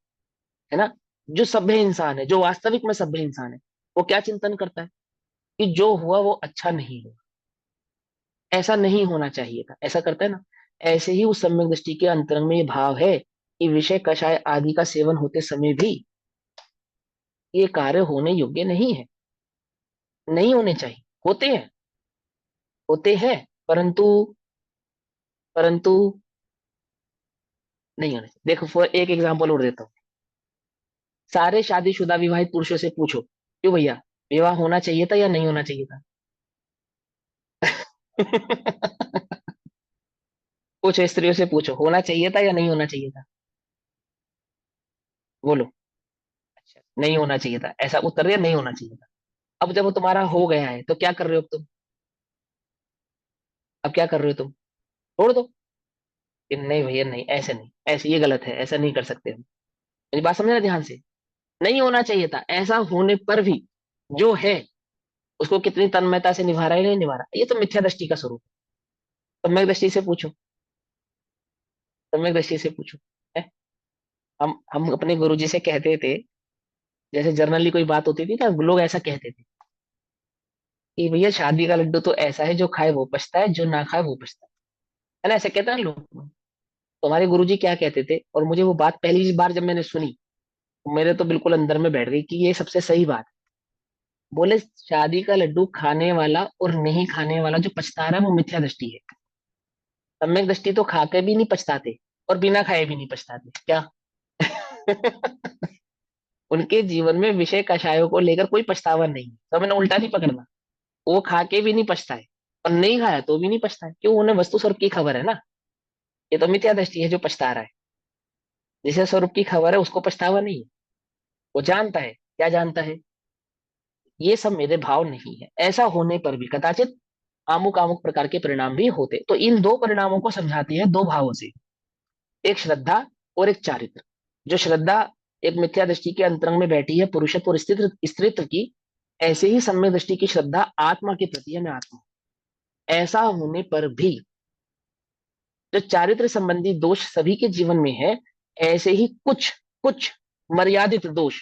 है ना। जो सभ्य इंसान है, जो वास्तविक में सभ्य इंसान है, वो क्या चिंतन करता है कि जो हुआ वो अच्छा नहीं हुआ, ऐसा नहीं होना चाहिए था, ऐसा करता है ना। ऐसे ही उस सम्यक दृष्टि के अंतरंग में ये भाव है कि विषय कषाय आदि का सेवन होते समय भी ये कार्य होने योग्य नहीं है, नहीं होने चाहिए, होते हैं, होते हैं, परंतु, परंतु नहीं होने चाहिए। देखो फॉर एक एग्जांपल और देता हूँ, सारे शादीशुदा विवाहित पुरुषों से पूछो, क्यों भैया विवाह होना चाहिए था या नहीं होना चाहिए था? पूछो, स्त्रियों से पूछो, होना चाहिए था या नहीं होना चाहिए था? बोलो। अच्छा, नहीं होना चाहिए था, ऐसा उत्तर दिया, नहीं होना चाहिए था। अब जब वो तुम्हारा हो गया है तो क्या कर रहे हो अब तुम? अब क्या कर रहे हो तुम? छोड़ दो कि नहीं भैया नहीं, ऐसे नहीं, ऐसे ये गलत है, ऐसा नहीं कर सकते हम। मेरी बात समझना ध्यान से, नहीं होना चाहिए था, ऐसा होने पर भी जो है उसको कितनी तन्मयता से निभा रहा है, नहीं निभा रहा, ये तो मिथ्या दृष्टि का स्वरूप है। सम्यक दृष्टि से पूछो, सम्यक दृष्टि से पूछो, है? हम अपने गुरुजी से कहते थे, जैसे जर्नली कोई बात होती थी ना, लोग ऐसा कहते थे कि भैया शादी का लड्डू तो ऐसा है, जो खाए वो पछता है, जो ना खाए वो पछता है ना, ऐसे कहते हैं ना लोग। तो हमारे गुरुजी क्या कहते थे, और मुझे वो बात पहली बार जब मैंने सुनी तो मेरे तो बिल्कुल अंदर में बैठ गई कि ये सबसे सही बात है। बोले शादी का लड्डू खाने वाला और नहीं खाने वाला जो पछता रहा है वो मिथ्या दृष्टि है, सम्यक दृष्टि तो खा के भी नहीं पछताते और बिना खाए भी नहीं पछताते क्या? उनके जीवन में विषय कषायों को लेकर कोई पछतावा नहीं है, तो मैंने उल्टा नहीं पकड़ना। वो खा के भी नहीं पछताए और नहीं खाया तो भी नहीं पछताए, क्यों, उन्हें वस्तु स्वरूप की खबर है ना। ये तो मिथ्या दृष्टि है जो पछता रहा है, जिसे स्वरूप की खबर है उसको पछतावा नहीं है। वो जानता है, क्या जानता है, ये सब मेरे भाव नहीं है, ऐसा होने पर भी कदाचित आमुक आमुक प्रकार के परिणाम भी होते। तो इन दो परिणामों को समझाती है दो भावों से, एक श्रद्धा और एक चारित्र। जो श्रद्धा एक मिथ्या दृष्टि के अंतरंग में बैठी है पुरुषत्व और स्त्रीत्व की, ऐसे ही सम्यक दृष्टि की श्रद्धा आत्मा के प्रति है, मैं आत्मा हूं। ऐसा होने पर भी जो चारित्र संबंधी दोष सभी के जीवन में है, ऐसे ही कुछ कुछ मर्यादित दोष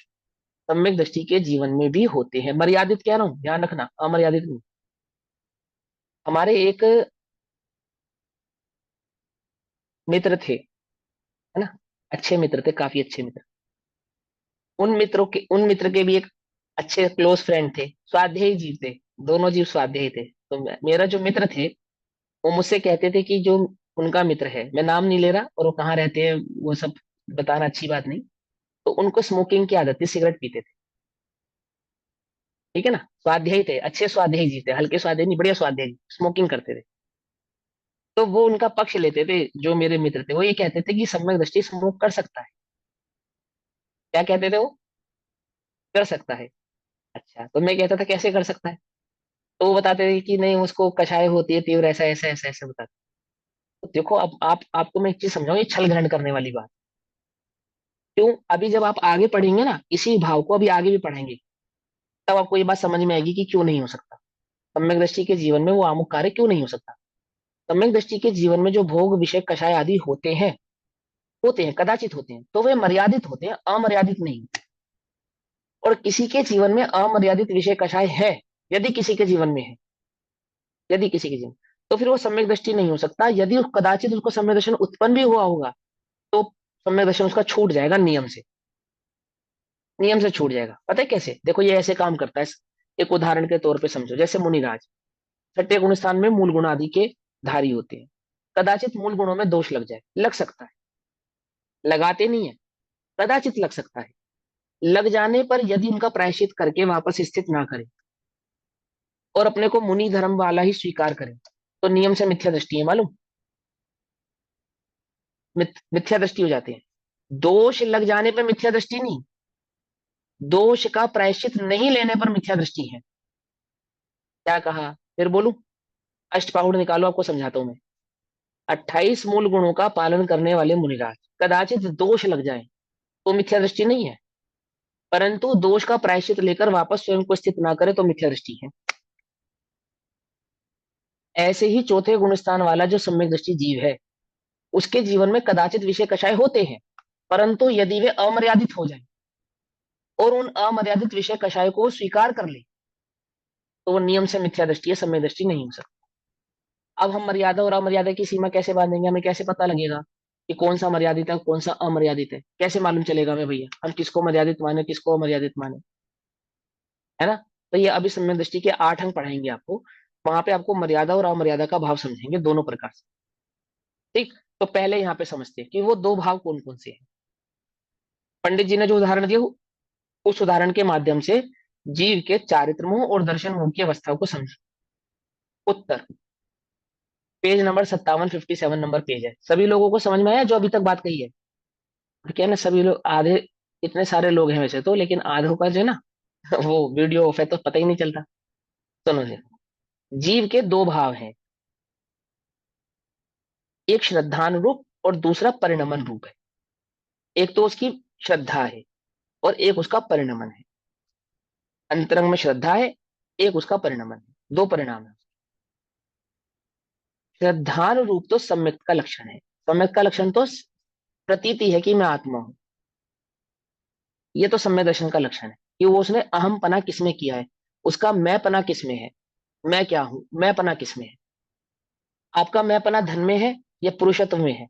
सम्यक दृष्टि के जीवन में भी होते हैं। मर्यादित कह रहा हूं, ध्यान रखना, अमर्यादित नहीं। हमारे एक मित्र थे, है ना, अच्छे मित्र थे, काफी अच्छे मित्र। उन मित्र के भी एक अच्छे क्लोज फ्रेंड थे, स्वाध्यायी जीव थे, दोनों जीव स्वाध्यायी थे। तो मेरा जो मित्र थे वो मुझसे कहते थे कि जो उनका मित्र है, मैं नाम नहीं ले रहा और वो कहाँ रहते हैं वो सब बताना अच्छी बात नहीं, तो उनको स्मोकिंग की आदत थी, सिगरेट पीते थे। ठीक है ना, स्वाध्यायी थे, अच्छे स्वाध्यायी जी थे, हल्के स्वाध्यायी नहीं, बढ़िया स्वाध्यायी जी, स्मोकिंग करते थे। तो वो उनका पक्ष लेते थे, जो मेरे मित्र थे वो ये कहते थे कि सम्यक दृष्टि स्मोक कर सकता है। क्या कहते थे वो? कर सकता है। अच्छा, तो मैं कहता था कैसे कर सकता है? तो वो बताते थे कि नहीं, उसको कषाय होती है तीव्र, ऐसा ऐसा ऐसा ऐसा बताते। तो देखो, अब आप आपको मैं एक चीज समझाऊं, ये छल ग्रहण करने वाली बात। क्यों? अभी जब आप आगे पढ़ेंगे ना, इसी भाव को अभी आगे भी पढ़ेंगे, तब आपको ये बात समझ में आएगी कि क्यों नहीं हो सकता। सम्यक दृष्टि के जीवन में वो आमुख कार्य क्यों नहीं हो सकता। सम्यक दृष्टि के जीवन में जो भोग विषय कषाय आदि होते हैं, कदाचित होते हैं, तो वे मर्यादित होते हैं, अमर्यादित नहीं। और किसी के जीवन में अमर्यादित विषय कषाय है, यदि किसी के जीवन में है, यदि किसी के जीवन, तो फिर वो सम्यक दृष्टि नहीं हो सकता। यदि कदाचित उसको सम्यक दर्शन उत्पन्न भी हुआ होगा, तो सम्यक दर्शन उसका छूट जाएगा, नियम से छूट जाएगा। पता है कैसे? देखो, ये ऐसे काम करता है। एक उदाहरण के तौर पे समझो, जैसे मुनिराज छठे गुण स्थान में मूल गुण आदि के धारी होते हैं। कदाचित मूल गुणों में दोष लग जाए, लग सकता है, लगाते नहीं है, कदाचित लग सकता है। लग जाने पर यदि उनका प्रायश्चित करके वापस स्थित ना करें और अपने को मुनि धर्म वाला ही स्वीकार करें, तो नियम से मिथ्या दृष्टि है, मालूम? मिथ्या दृष्टि हो जाते हैं। दोष लग जाने पर मिथ्या दृष्टि नहीं, दोष का प्रायश्चित नहीं लेने पर मिथ्या दृष्टि है। क्या कहा? फिर बोलूं? अष्टपाहुड़ निकालो, आपको समझाता हूं मैं। 28 मूल गुणों का पालन करने वाले मुनिराज, कदाचित दोष लग जाए तो मिथ्या दृष्टि नहीं है, परंतु दोष का प्रायश्चित लेकर वापस स्वयं को स्थित ना करे तो मिथ्या दृष्टि है। ऐसे ही चौथे गुण स्थान वाला जो सम्यक दृष्टि जीव है, उसके जीवन में कदाचित विषय कषाय होते हैं, परंतु यदि वे अमर्यादित हो जाए और उन अमर्यादित विषय कषाय को स्वीकार कर ले, तो वो नियम से मिथ्या दृष्टि है, सम्यक दृष्टि नहीं हो सकती। अब हम मर्यादा और अमर्यादा की सीमा कैसे बांधेंगे? हमें कैसे पता लगेगा कि कौन सा मर्यादित है कौन सा अमर्यादित है? कैसे मालूम चलेगा हमें भैया, हम किसको मर्यादित माने किसको अमर्यादित माने? है ना? तो ये अभी सम्यक दृष्टि के 8 अंक पढ़ाएंगे आपको, वहां पे आपको मर्यादा और अमर्यादा का भाव समझेंगे दोनों प्रकार से। ठीक। तो पहले यहाँ पे समझते हैं कि वो दो भाव कौन कौन से हैं। पंडित जी ने जो उदाहरण दिया, उस उदाहरण के माध्यम से जीव के चारित्र मोह और दर्शन मोह की अवस्थाओं को समझे। उत्तर पेज नंबर 57, 57 नंबर पेज है। सभी लोगों को समझ में आया जो अभी तक बात कही है? और क्या है ना, सभी लोग आधे, इतने सारे लोग हैं वैसे तो, लेकिन आधों का जो है ना वो वीडियो ऑफ है तो पता ही नहीं चलता। सुनो जी, जीव के दो भाव हैं, एक श्रद्धान रूप और दूसरा परिणमन रूप है। एक तो उसकी श्रद्धा है और एक उसका परिणमन है। अंतरंग में श्रद्धा है, एक उसका परिणमन है, दो परिणाम है। श्रद्धान रूप तो सम्यक का लक्षण है। सम्यक का लक्षण तो प्रतीति है कि मैं आत्मा हूं। ये तो सम्यक दर्शन का लक्षण है कि वो उसने अहम पना किसमें किया है, उसका मैं पना किसमें है, मैं क्या हूं, मैं पना किसमें है। आपका मैं पना धन में है या पुरुषत्व में है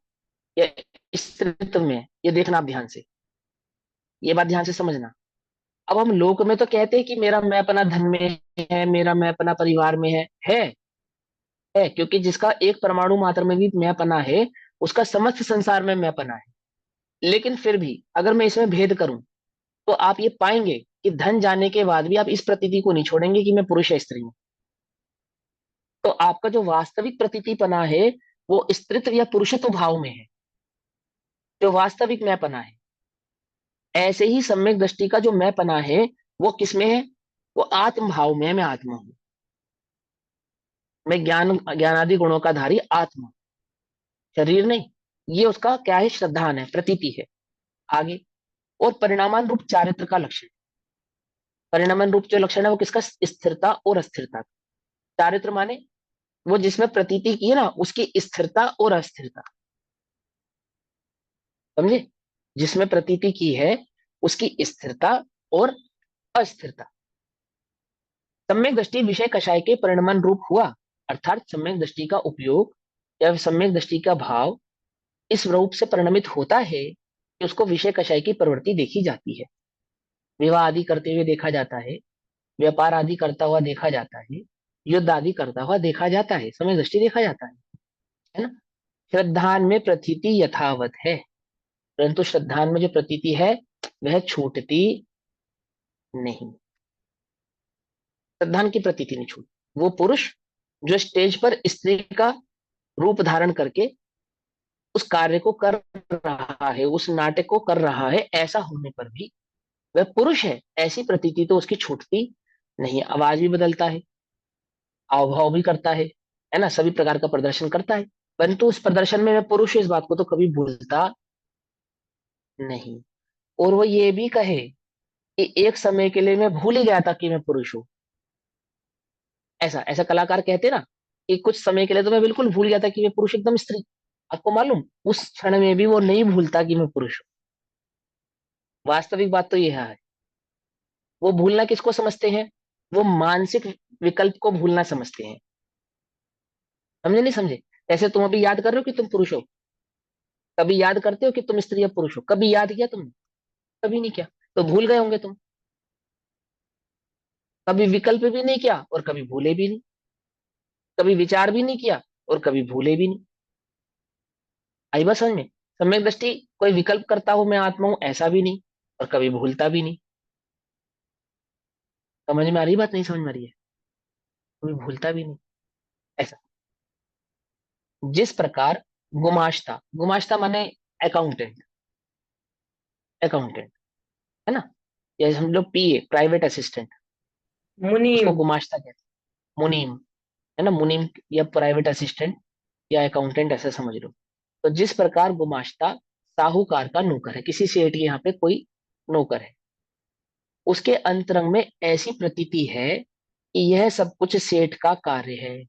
या स्त्रीत्व में है, ये देखना आप ध्यान से, ये बात ध्यान से समझना। अब हम लोक में तो कहते हैं कि मेरा मैं अपना धन में है, मेरा मैं अपना परिवार में है, क्योंकि जिसका एक परमाणु मात्र में भी मैं पना है, उसका समस्त संसार में मैं पना है। लेकिन फिर भी अगर मैं इसमें भेद करूं, तो आप ये पाएंगे कि धन जाने के बाद भी आप इस प्रतीति को नहीं छोड़ेंगे कि मैं पुरुष या स्त्री हूं। तो आपका जो वास्तविक प्रतीतिपना है, वो स्त्रीत्व या पुरुषत्व भाव में है, जो वास्तविक मैं पना है। ऐसे ही सम्यक दृष्टि का जो मैं पना है, वो किसमें है? वो आत्म भाव में है, मैं आत्मा हूं, मैं ज्ञानादि गुणों का धारी आत्मा, शरीर नहीं। ये उसका क्या है? श्रद्धान है, प्रतीति है। आगे, और परिणामान रूप चारित्र का लक्षण। परिणामन रूप जो लक्षण है वो किसका? स्थिरता और अस्थिरता। चारित्र माने वो जिसमें प्रतीति की है ना, उसकी स्थिरता और अस्थिरता, समझे? जिसमें प्रतीति की है उसकी स्थिरता और अस्थिरता। सम्यक दृष्टि विषय कषाय के परिणमन रूप हुआ, अर्थात सम्यक दृष्टि का उपयोग या सम्यक दृष्टि का भाव इस रूप से परिणमित होता है कि उसको विषय कषाय की प्रवृत्ति देखी जाती है, विवाह आदि करते हुए देखा जाता है, व्यापार आदि करता हुआ देखा जाता है, युद्ध आदि करता हुआ देखा जाता है, सम्यक दृष्टि देखा जाता है ना? श्रद्धान में प्रतीति यथावत है, परंतु श्रद्धान में जो प्रतीति है वह छूटती नहीं। श्रद्धान की प्रतीति नहीं छूटी। वो पुरुष जो स्टेज पर स्त्री का रूप धारण करके उस कार्य को कर रहा है, उस नाटक को कर रहा है, ऐसा होने पर भी वह पुरुष है ऐसी प्रतीति तो उसकी छूटती नहीं। आवाज भी बदलता है, हाव भाव भी करता है ना, सभी प्रकार का प्रदर्शन करता है, परंतु उस प्रदर्शन में वह पुरुष है इस बात को तो कभी भूलता नहीं। और वो ये भी कहे कि एक समय के लिए मैं भूल ही गया था कि मैं पुरुष हूँ। ऐसा ऐसा कलाकार कहते ना कि कुछ समय के लिए तो मैं बिल्कुल भूल गया था कि मैं पुरुष एकदम स्त्री। आपको मालूम उस क्षण में भी वो नहीं भूलता कि मैं पुरुष हूँ। वास्तविक बात तो यह है। वो भूलना किसको समझते हैं? वो मानसिक विकल्प को भूलना समझते हैं। समझे नहीं समझे? जैसे तुम अभी याद कर रहे हो कि तुम पुरुष हो, कभी याद करते हो कि तुम स्त्री या पुरुष हो? कभी याद किया तुमने? कभी नहीं किया। तो भूल गए होंगे तुम। कभी विकल्प भी नहीं किया और कभी भूले भी नहीं। कभी विचार भी नहीं किया और कभी भूले भी नहीं। आई बात समझ में? सम्यक दृष्टि कोई विकल्प करता हूं मैं आत्मा हूं ऐसा भी नहीं, और कभी भूलता भी नहीं। समझ में आ रही बात? नहीं समझ में आ रही है? कभी भूलता भी नहीं। ऐसा जिस प्रकार गुमाश्ता, गुमाश्ता माने अकाउंटेंट, अकाउंटेंट है ना, या हम लोग पीए प्राइवेट असिस्टेंट, उसको मुनीम। गुमाश्ता कहते हैं। मुनीम है ना, मुनीम या प्राइवेट असिस्टेंट या अकाउंटेंट ऐसा समझ लो। तो जिस प्रकार गुमाश्ता साहूकार का नौकर है, किसी सेठ के यहाँ पे कोई नौकर है, उसके अंतरंग में ऐसी प्रतीति है कि यह सब कुछ सेठ का कार्य है।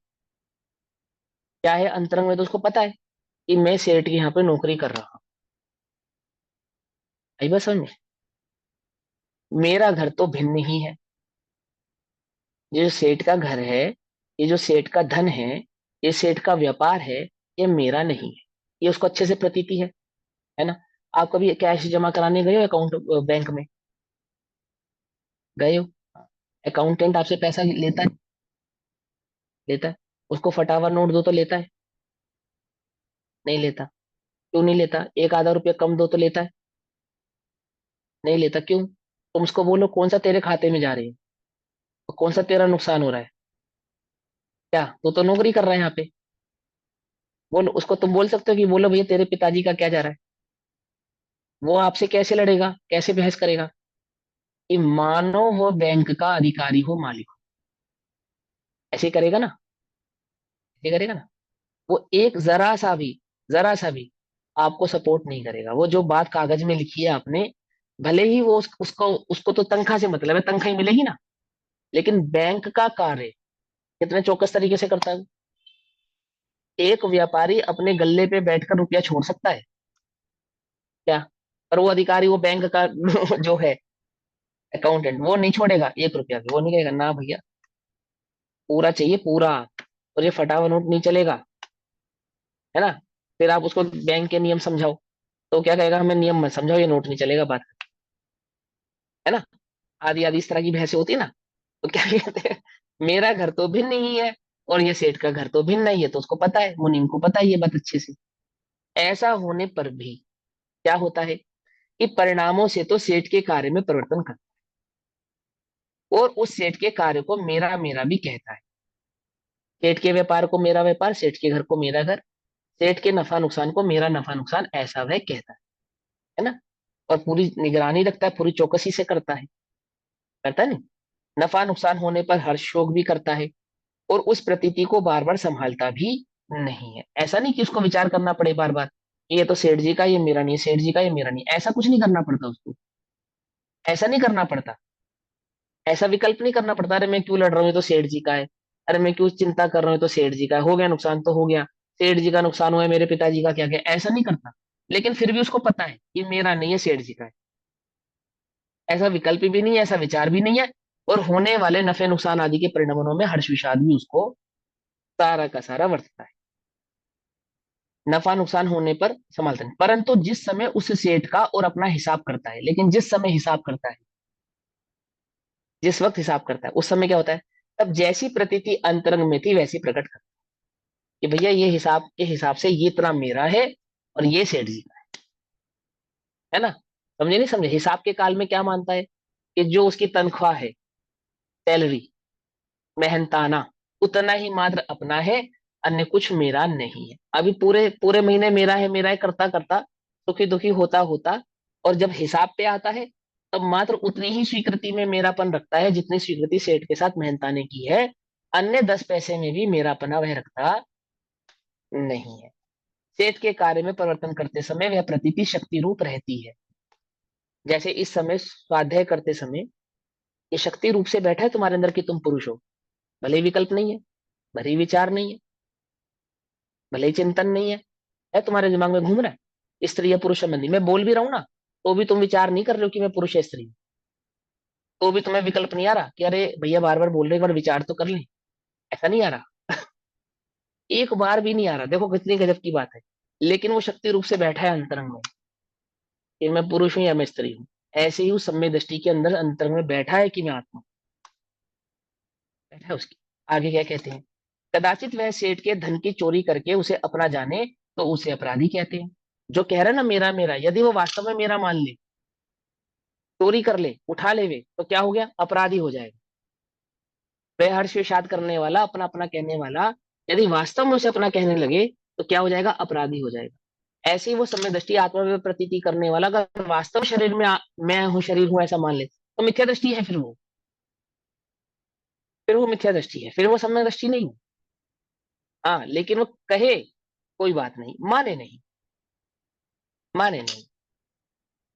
क्या है अंतरंग में? तो उसको पता है कि मैं सेठ के यहाँ पे नौकरी कर रहा हूँ। आई बात समझ में? मेरा घर तो भिन्न ही है। ये जो सेठ का घर है, ये जो सेठ का धन है, ये सेठ का व्यापार है, ये मेरा नहीं है। ये उसको अच्छे से प्रतीति है ना। आप कभी कैश जमा कराने गए हो अकाउंट बैंक में? गए हो? अकाउंटेंट आपसे पैसा लेता है? लेता है। उसको फटाफट नोट दो तो लेता है? नहीं लेता। क्यों नहीं लेता? एक आधा रुपया कम दो तो लेता है? नहीं लेता। क्यों? तुम उसको बोलो कौन सा तेरे खाते में जा रही है, तो कौन सा तेरा नुकसान हो रहा है? क्या तो नौकरी कर रहा है यहाँ पे? बोलो उसको, तुम बोल सकते हो कि बोलो भैया तेरे पिताजी का क्या जा रहा है? वो आपसे कैसे लड़ेगा, कैसे बहस करेगा? कि मानो वो बैंक का अधिकारी हो, मालिक हो। ऐसे ही करेगा ना? ऐसे करेगा ना? वो एक जरा सा भी आपको सपोर्ट नहीं करेगा। वो जो बात कागज में लिखी है आपने, भले ही वो उसको तो तनख्वाह से मतलब है, तनख्वाह ही मिलेगी ना, लेकिन बैंक का कार्य कितने चौकस तरीके से करता है वो। एक व्यापारी अपने गल्ले पे बैठकर रुपया छोड़ सकता है क्या? पर वो अधिकारी, वो बैंक का जो है अकाउंटेंट, वो नहीं छोड़ेगा एक रुपया भी। वो नहीं कहेगा ना भैया, पूरा चाहिए पूरा, और ये फटा हुआ नोट नहीं चलेगा, है ना। फिर आप उसको बैंक के नियम समझाओ, तो क्या कहेगा? हमें नियम मत समझाओ, ये नोट नहीं चलेगा, बात, है ना। आदि आदि इस तरह की बहसें होती है ना। तो क्या कहते हैं, मेरा घर तो भिन्न ही है और ये सेठ का घर तो भिन्न नहीं है, तो उसको पता है, मुनीम को पता है ये बात अच्छे से। ऐसा होने पर भी क्या होता है कि परिणामों से तो सेठ के कार्य में परिवर्तन करता है, और उस सेठ के कार्य को मेरा मेरा भी कहता है। सेठ के व्यापार को मेरा व्यापार, सेठ के घर को मेरा घर, सेठ के नफा नुकसान को मेरा नफा नुकसान, ऐसा वह कहता है ना। और पूरी निगरानी रखता है, पूरी चौकसी से करता है। करता है नहीं? नफा नुकसान होने पर हर्ष शोक भी करता है, और उस प्रतीति को बार बार संभालता भी नहीं है। ऐसा नहीं कि उसको विचार करना पड़े बार बार, ये तो सेठ जी का, ये मेरा नहीं, सेठ जी का, ये मेरा नहीं, ऐसा कुछ नहीं करना पड़ता उसको। ऐसा नहीं करना पड़ता। ऐसा विकल्प नहीं करना पड़ता, अरे मैं क्यों लड़ रहा हूँ, ये तो सेठ जी का है। अरे मैं क्यों चिंता कर रहा हूँ, ये तो सेठ जी का है। हो गया नुकसान तो हो गया, सेठ जी का नुकसान हुआ है, मेरे पिताजी का क्या गया, ऐसा नहीं करता। लेकिन फिर भी उसको पता है कि मेरा नहीं है, सेठ जी का है। ऐसा विकल्प भी नहीं है, ऐसा विचार भी नहीं है। और होने वाले नफे नुकसान आदि के परिणामों में हर्ष विषाद भी उसको सारा का सारा वर्तता है। नफा नुकसान होने पर संभालता नहीं, परंतु जिस समय उस सेठ का और अपना हिसाब करता है, लेकिन जिस समय हिसाब करता है, जिस वक्त हिसाब करता है, उस समय क्या होता है? तब जैसी प्रतीति अंतरंग में थी वैसी प्रकट करता है कि भैया ये हिसाब के हिसाब से ये इतना मेरा है और ये सेठ जी का है ना। समझे नहीं समझे? हिसाब के काल में क्या मानता है कि जो उसकी तनख्वाह है, सैलरी, मेहनताना, उतना ही मात्र अपना है, अन्य कुछ मेरा नहीं है। अभी पूरे पूरे महीने मेरा है करता करता सुखी दुखी होता होता, और जब हिसाब पे आता है तब मात्र उतनी ही स्वीकृति में मेरापन रखता है जितनी स्वीकृति सेठ के साथ मेहनताने की है। अन्य 10 पैसे में भी मेरापना वह रखता नहीं है। सेठ के कार्य में परिवर्तन करते समय वह प्रतीति शक्ति रूप रहती है। जैसे इस समय स्वाध्याय करते समय ये शक्ति रूप से बैठा है तुम्हारे अंदर कि तुम पुरुष हो। भले ही विकल्प नहीं है, भले ही विचार नहीं है, भले ही चिंतन नहीं है तुम्हारे दिमाग में घूम रहा है स्त्री या पुरुष संबंधी। मैं बोल भी रहा हूं ना, तो भी तुम विचार नहीं कर रहे हो कि मैं पुरुष या स्त्री हूं। तो भी तुम्हें विकल्प नहीं आ रहा कि अरे भैया बार बार बोल रहे, एक बार विचार तो कर लें। ऐसा नहीं आ रहा, एक बार भी नहीं आ रहा। देखो कितनी गजब की बात है। लेकिन वो शक्ति रूप से बैठा है अंतरंग में कि मैं पुरुष हूं या मैं स्त्री हूं। ऐसे ही उस सम्य दृष्टि के अंदर अंतरंग में बैठा है कि मैं आत्मा बैठा है उसकी। आगे क्या कहते हैं, कदाचित वह सेठ के धन की चोरी करके उसे अपना जाने तो उसे अपराधी कहते हैं। जो कह रहा है ना मेरा मेरा, यदि वो वास्तव में मेरा मान ले, चोरी कर ले, उठा ले वे, तो क्या हो गया, अपराधी हो जाएगा। वह हर्ष विषाद करने वाला, अपना अपना कहने वाला, यदि वास्तव में उसे अपना कहने लगे तो क्या हो जाएगा, अपराधी हो जाएगा। ऐसे ही वो सम्यक दृष्टि आत्मा में प्रतीति करने वाला अगर वास्तव शरीर में मैं हूँ, शरीर हूँ ऐसा मान ले, तो मिथ्या दृष्टि है। फिर वो मिथ्या दृष्टि है, फिर वो सम्यक दृष्टि नहीं है। हाँ, लेकिन वो कहे कोई बात नहीं, माने नहीं, माने नहीं।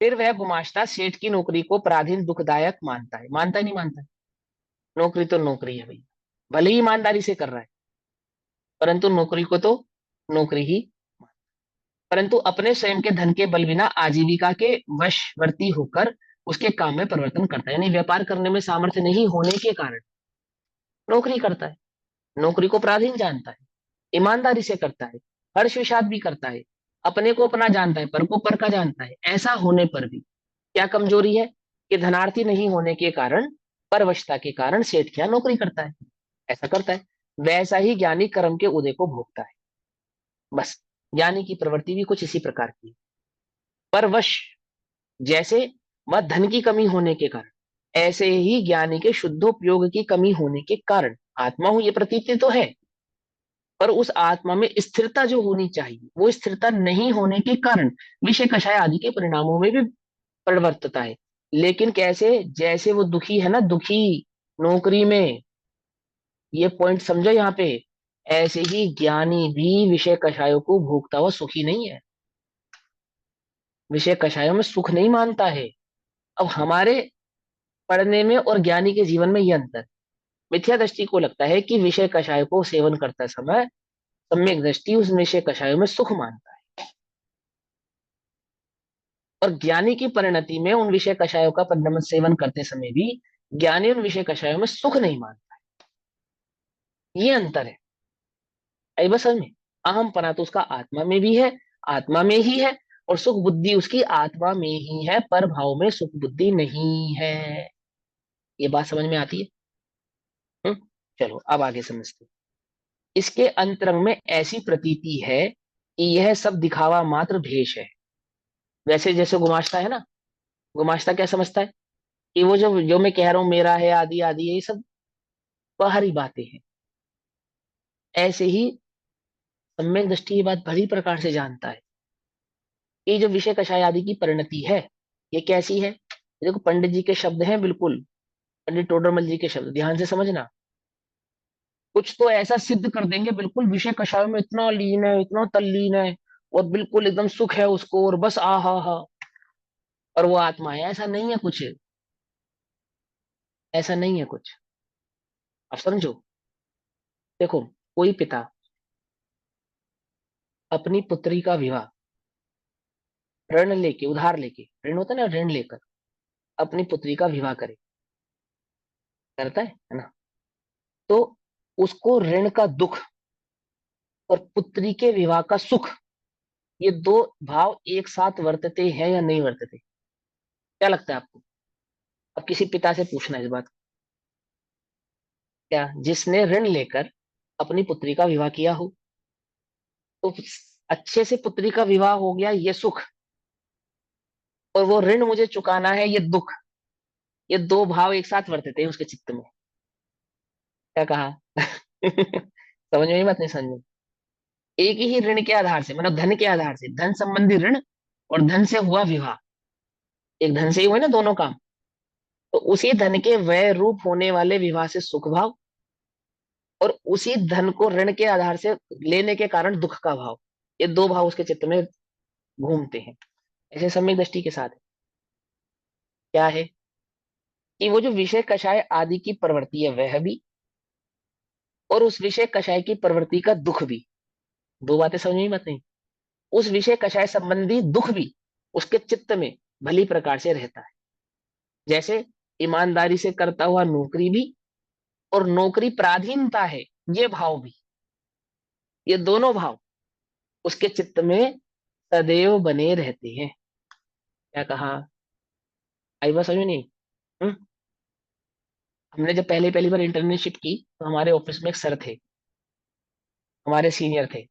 फिर वह गुमाश्ता सेठ की नौकरी को पराधीन दुखदायक मानता है। मानता ही नहीं मानता है? नौकरी तो नौकरी है भाई, भले ही ईमानदारी से कर रहा है, परंतु नौकरी को तो नौकरी ही। परंतु अपने स्वयं के धन के बल बिना आजीविका के वशवर्ती होकर उसके काम में परिवर्तन करता है। यानी व्यापार करने में सामर्थ्य नहीं होने के कारण नौकरी करता है, नौकरी को पराधीन जानता है, ईमानदारी से करता है, हर्ष विषाद भी करता है, अपने को अपना जानता है, पर को पर का जानता है। ऐसा होने पर भी क्या कमजोरी है कि धनार्थी नहीं होने के कारण, परवशता के कारण सेठ क्या नौकरी करता है, ऐसा करता है। वैसा ही ज्ञानी कर्म के उदय को भोगता है। बस, ज्ञानी की प्रवृत्ति भी कुछ इसी प्रकार की है। परवश जैसे वह धन की कमी होने के कारण, ऐसे ही ज्ञानी के शुद्धोपयोग की कमी होने के कारण आत्मा हूं ये प्रतीति तो है, पर उस आत्मा में स्थिरता जो होनी चाहिए वो स्थिरता नहीं होने के कारण विषय कषाय आदि के परिणामों में भी परिवर्तता है। लेकिन कैसे, जैसे वो दुखी है ना, दुखी नौकरी में, ये पॉइंट समझो यहाँ पे, ऐसे ही ज्ञानी भी विषय कषायों को भोगता हुआ सुखी नहीं है, विषय कषायों में सुख नहीं मानता है। अब हमारे पढ़ने में और ज्ञानी के जीवन में ये अंतर, मिथ्या दृष्टि को लगता है कि विषय कषाय को सेवन करते समय सम्यक दृष्टि उस विषय कषायों में सुख मानता है, और ज्ञानी की परिणति में उन विषय कषायों का पंचम सेवन करते समय भी ज्ञानी उन विषय कषायों में सुख नहीं मानता। ये अंतर है। आई बस समझ में, अहम पना तो उसका आत्मा में भी है, आत्मा में ही है, और सुख बुद्धि उसकी आत्मा में ही है, पर भाव में सुख बुद्धि नहीं है। ये बात समझ में आती है? हम्म। चलो अब आगे समझते हैं। इसके अंतरंग में ऐसी प्रतीति है कि यह सब दिखावा मात्र भेष है। वैसे जैसे गुमाश्ता है ना, गुमाश्ता क्या समझता है कि वो जो जो मैं कह रहा हूं मेरा है आदि आदि, ये सब बाहरी बातें हैं। ऐसे ही सम्यक दृष्टि ये बात बड़ी प्रकार से जानता है कि जो विषय कषाय आदि की परिणति है ये कैसी है। देखो पंडित जी के शब्द हैं, बिल्कुल पंडित टोडरमल जी के शब्द, ध्यान से समझना। कुछ तो ऐसा सिद्ध कर देंगे, बिल्कुल विषय कषाय में इतना लीन है, इतना तल्लीन है, और बिल्कुल एकदम सुख है उसको, और बस आ हा, और वो आत्मा है। ऐसा नहीं है कुछ, ऐसा नहीं है कुछ। अब समझो, देखो कोई पिता अपनी पुत्री का विवाह ऋण लेके, उधार लेके, ऋण होता है ना, ऋण लेकर अपनी पुत्री का विवाह करे, करता है ना। तो उसको ऋण का दुख और पुत्री के विवाह का सुख, ये दो भाव एक साथ वर्तते हैं या नहीं वर्तते? क्या लगता है आपको? अब किसी पिता से पूछना इस बात को। क्या जिसने ऋण लेकर अपनी पुत्री का विवाह किया हो, तो अच्छे से पुत्री का विवाह हो गया ये सुख, और वो ऋण मुझे चुकाना है ये दुख, ये दो भाव एक साथ वर्तते हैं उसके चित्त में। क्या कहा? समझ में ही बात नहीं समझ में? एक ही ऋण के आधार से, मतलब धन के आधार से, धन संबंधी ऋण और धन से हुआ विवाह, एक धन से ही हुए ना दोनों काम, तो उसी धन के व्यय रूप होने वाले विवाह से सुख भाव, और उसी धन को ऋण के आधार से लेने के कारण दुख का भाव, ये दो भाव उसके चित्त में घूमते हैं। ऐसे सम्यक दृष्टि के साथ क्या है कि वो जो विषय कषाय आदि की प्रवृत्ति है वह भी, और उस विषय कषाय की प्रवृत्ति का दुख भी, दो बातें समझ में मत नहीं। उस विषय कषाय संबंधी दुख भी उसके चित्त में भली प्रकार से रहता है। जैसे ईमानदारी से करता हुआ नौकरी भी, और नौकरी पराधीनता है, ये भाव भी, ये दोनों भाव उसके चित्त में सदैव बने रहते हैं। क्या कहा? आई बात समझ में नहीं? हम्म? हमने जब पहले पहली बार इंटर्नशिप की तो हमारे ऑफिस में एक सर थे, हमारे सीनियर थे।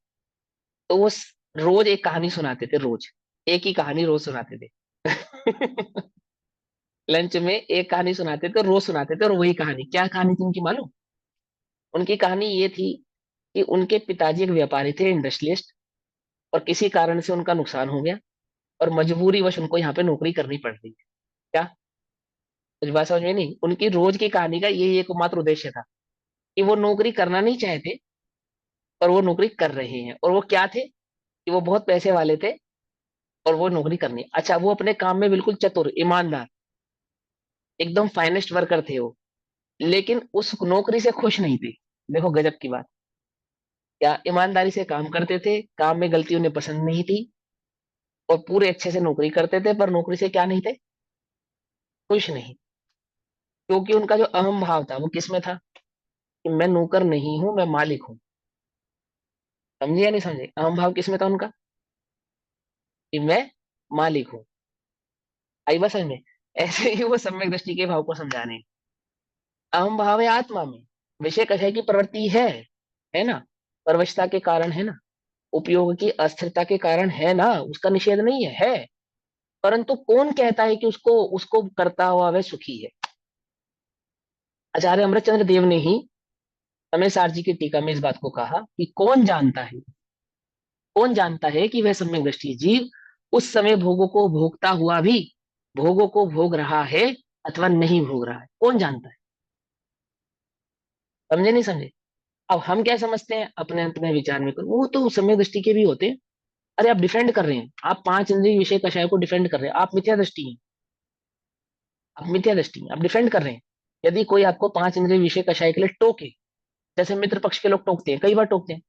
तो वो रोज एक कहानी सुनाते थे, रोज एक ही कहानी रोज सुनाते थे। लंच में एक कहानी सुनाते थे, रोज सुनाते थे, और वही कहानी, क्या कहानी थी उनकी मालूम? उनकी कहानी ये थी कि उनके पिताजी एक व्यापारी थे, इंडस्ट्रियलिस्ट, और किसी कारण से उनका नुकसान हो गया, और मजबूरी वश उनको यहाँ पे नौकरी करनी पड़ रही है। क्या? कुछ बात समझ में नहीं? उनकी रोज की कहानी का यही एकमात्र उद्देश्य था कि वो नौकरी करना नहीं चाहते, पर वो नौकरी कर रहे हैं। और वो क्या थे कि वो बहुत पैसे वाले थे, और वो नौकरी करनी, अच्छा, वो अपने काम में बिल्कुल चतुर, ईमानदार, एकदम फाइनेस्ट वर्कर थे वो, लेकिन उस नौकरी से खुश नहीं थे। देखो गजब की बात, क्या ईमानदारी से काम करते थे, काम में गलती उन्हें पसंद नहीं थी, और पूरे अच्छे से नौकरी करते थे, पर नौकरी से क्या नहीं थे? खुश नहीं। क्योंकि उनका जो अहम भाव था वो किस में था? कि मैं नौकर नहीं हूं, मैं मालिक हूं। समझे या नहीं समझे? अहम भाव किस में था उनका? कि मैं मालिक हूं। आई बात समझ में? ऐसे ही वो सम्यक दृष्टि के भाव को समझाने हैं। अहम भाव है आत्मा में, विषय कषय की प्रवृत्ति है ना, परवशता के कारण है ना, उपयोग की अस्थिरता के कारण है ना, उसका निषेध नहीं है। परंतु कौन कहता है कि उसको उसको करता हुआ वह सुखी है? आचार्य अमृतचंद्र देव ने ही समय सार जी की टीका में इस बात को कहा कि कौन जानता है कि वह सम्यक दृष्टि जीव उस समय भोगों को भोगता हुआ भी भोगों को भोग रहा है अथवा नहीं भोग रहा है, कौन जानता है? समझे नहीं समझे? अब हम क्या समझते हैं अपने अपने विचार में, वो तो सम्यक दृष्टि के भी होते हैं। अरे आप डिफेंड कर रहे हैं, आप पांच इंद्रिय विषय कषाय को डिफेंड कर रहे हैं, आप मिथ्या दृष्टि हैं। आप मिथ्या दृष्टि हैं, आप डिफेंड कर रहे हैं। यदि कोई आपको पांच इंद्रिय विषय कषाय के लिए टोके, जैसे मित्र पक्ष के लोग टोकते हैं, कई बार टोकते हैं,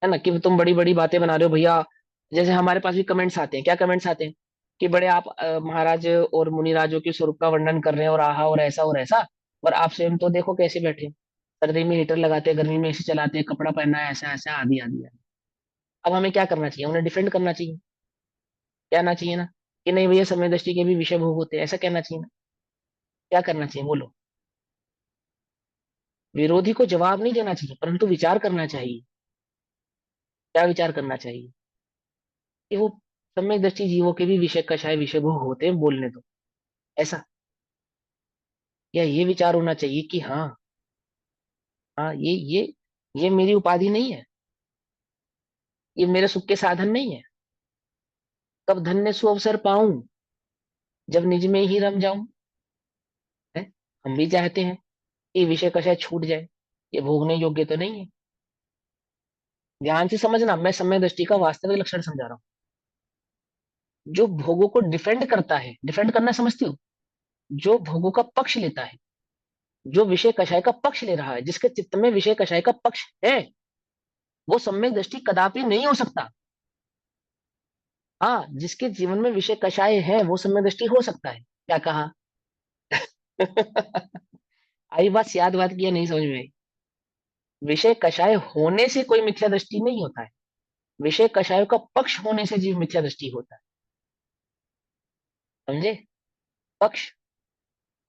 है ना, कि तुम बड़ी बड़ी बातें बना रहे हो भैया। जैसे हमारे पास भी कमेंट्स आते हैं, क्या कमेंट्स आते हैं? कि बड़े आप महाराज और मुनिराजों के स्वरूप का वर्णन कर रहे हैं, और आहा और ऐसा, और आप स्वयं तो देखो कैसे बैठे, सर्दी में हीटर लगाते हैं, गर्मी में एसी चलाते हैं, कपड़ा पहनना है ऐसा ऐसा, आदि आदि आदि। अब हमें क्या करना चाहिए? उन्हें डिफेंड करना चाहिए, कहना चाहिए ना कि नहीं भैया समय दृष्टि के भी विषय भोग होते हैं, ऐसा कहना चाहिए ना? क्या करना चाहिए बोलो? विरोधी को जवाब नहीं देना चाहिए, परंतु विचार करना चाहिए। क्या विचार करना चाहिए? कि वो सम्यक दृष्टि जीवों के भी विषय कषाय विषय भोग होते हैं, बोलने दो, ऐसा। या ये विचार होना चाहिए कि हाँ, हाँ, ये मेरी उपाधि नहीं है, ये मेरे सुख के साधन नहीं है। कब धन्य सुअवसर पाऊं, जब निज में ही रम जाऊं। है? हम भी चाहते हैं कि विषय कषाय छूट जाए, ये भोगने योग्य तो नहीं है। ध्यान से समझना, मैं समय दृष्टि का वास्तविक लक्षण समझा रहा हूँ। जो भोगों को डिफेंड करता है, डिफेंड करना समझती हो, जो भोगों का पक्ष लेता है, जो विषय कषाय का पक्ष ले रहा है, जिसके चित्त में विषय कषाय का पक्ष है, वो सम्यक दृष्टि कदापि नहीं हो सकता। हाँ, जिसके जीवन में विषय कषाय है वो सम्यक दृष्टि हो सकता है। क्या कहा? आई बात, याद बात किया नहीं समझ में आई? विषय कषाय होने से कोई मिथ्या दृष्टि नहीं होता है, विषय कषाय का पक्ष होने से जीव मिथ्या दृष्टि होता है। समझे? पक्ष,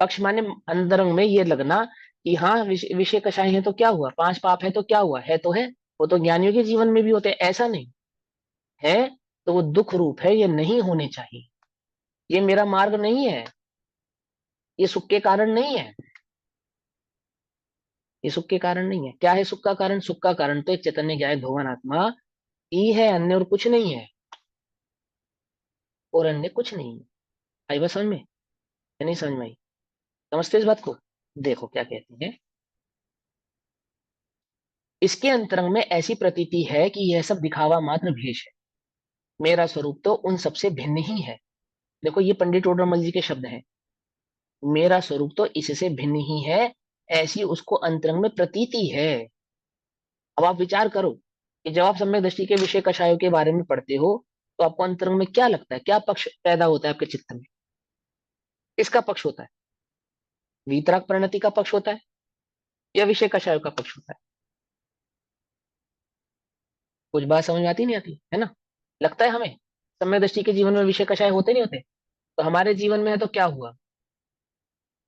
पक्ष माने अंतरंग में ये लगना कि हाँ विषय कषाय है तो क्या हुआ, पांच पाप है तो क्या हुआ, है तो है। वो तो ज्ञानियों के जीवन में भी होते हैं, ऐसा नहीं है। तो वो दुख रूप है, ये नहीं होने चाहिए, ये मेरा मार्ग नहीं है, ये सुख के कारण नहीं है। ये सुख के कारण नहीं है। क्या है सुख का कारण? सुख का कारण तो एक चैतन्य ज्ञान भगवान आत्मा ही है, अन्य और कुछ नहीं है, और अन्य कुछ नहीं है। आई बात समझ में या नहीं समझ में आई? समझते इस बात को? देखो क्या कहते हैं, इसके अंतरंग में ऐसी प्रतीति है कि यह सब दिखावा मात्र भेष है, मेरा स्वरूप तो उन सबसे भिन्न ही है। देखो ये पंडित टोडरमल जी के शब्द हैं, मेरा स्वरूप तो इससे भिन्न ही है, ऐसी उसको अंतरंग में प्रतीति है। अब आप विचार करो कि जब आप सम्यक दृष्टि के विषय कषायों के बारे में पढ़ते हो, तो आपको अंतरंग में क्या लगता है, क्या पक्ष पैदा होता है आपके चित्त में? किसका पक्ष होता है? वीतराग परिणति का पक्ष होता है या विषय कषायों का पक्ष होता है? कुछ बात समझ में आती नहीं आती है ना? लगता है हमें सम्यक दृष्टि के जीवन में विषय कषाय होते नहीं होते? तो हमारे जीवन में है तो क्या हुआ?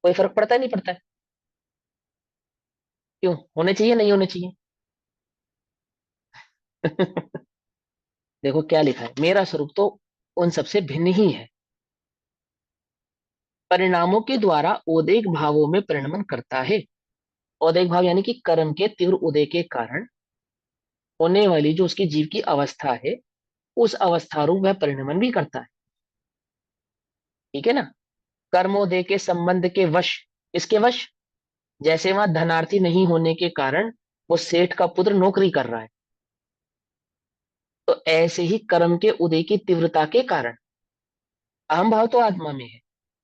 कोई फर्क पड़ता है नहीं पड़ता है? क्यों होने चाहिए, नहीं होने चाहिए? देखो क्या लिखा है, मेरा स्वरूप तो उन सबसे भिन्न ही है, परिणामों के द्वारा उदेक भावों में परिणमन करता है। उदेक भाव यानी कि कर्म के तीव्र उदय के कारण होने वाली जो उसकी जीव की अवस्था है, उस अवस्था रूप वह परिणमन भी करता है। ठीक है ना? कर्मोदय के संबंध के वश, इसके वश, जैसे वहां धनार्थी नहीं होने के कारण वो सेठ का पुत्र नौकरी कर रहा है, तो ऐसे ही कर्म के उदय की तीव्रता के कारण अहम भाव तो आत्मा में है,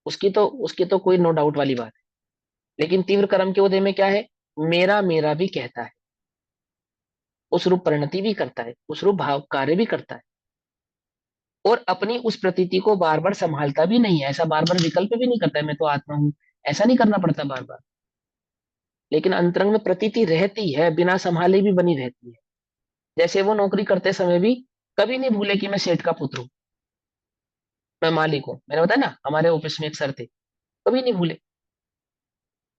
उसकी तो कोई नो डाउट वाली बात है, लेकिन तीव्र कर्म के उदय में क्या है? मेरा मेरा भी कहता है, उस रूप परिणति भी करता है, उस रूप भाव कार्य भी करता है, और अपनी उस प्रतीति को बार बार संभालता भी नहीं है, ऐसा बार बार विकल्प भी नहीं करता है मैं तो आत्मा हूं, ऐसा नहीं करना पड़ता बार बार। लेकिन अंतरंग में प्रतीति रहती है, बिना संभाले भी बनी रहती है। जैसे वो नौकरी करते समय भी कभी नहीं भूले कि मैं सेठ का पुत्र हूँ, मैं मालिक हूँ। मैंने बताया ना, हमारे ऑफिस में एक सर थे, कभी नहीं भूले,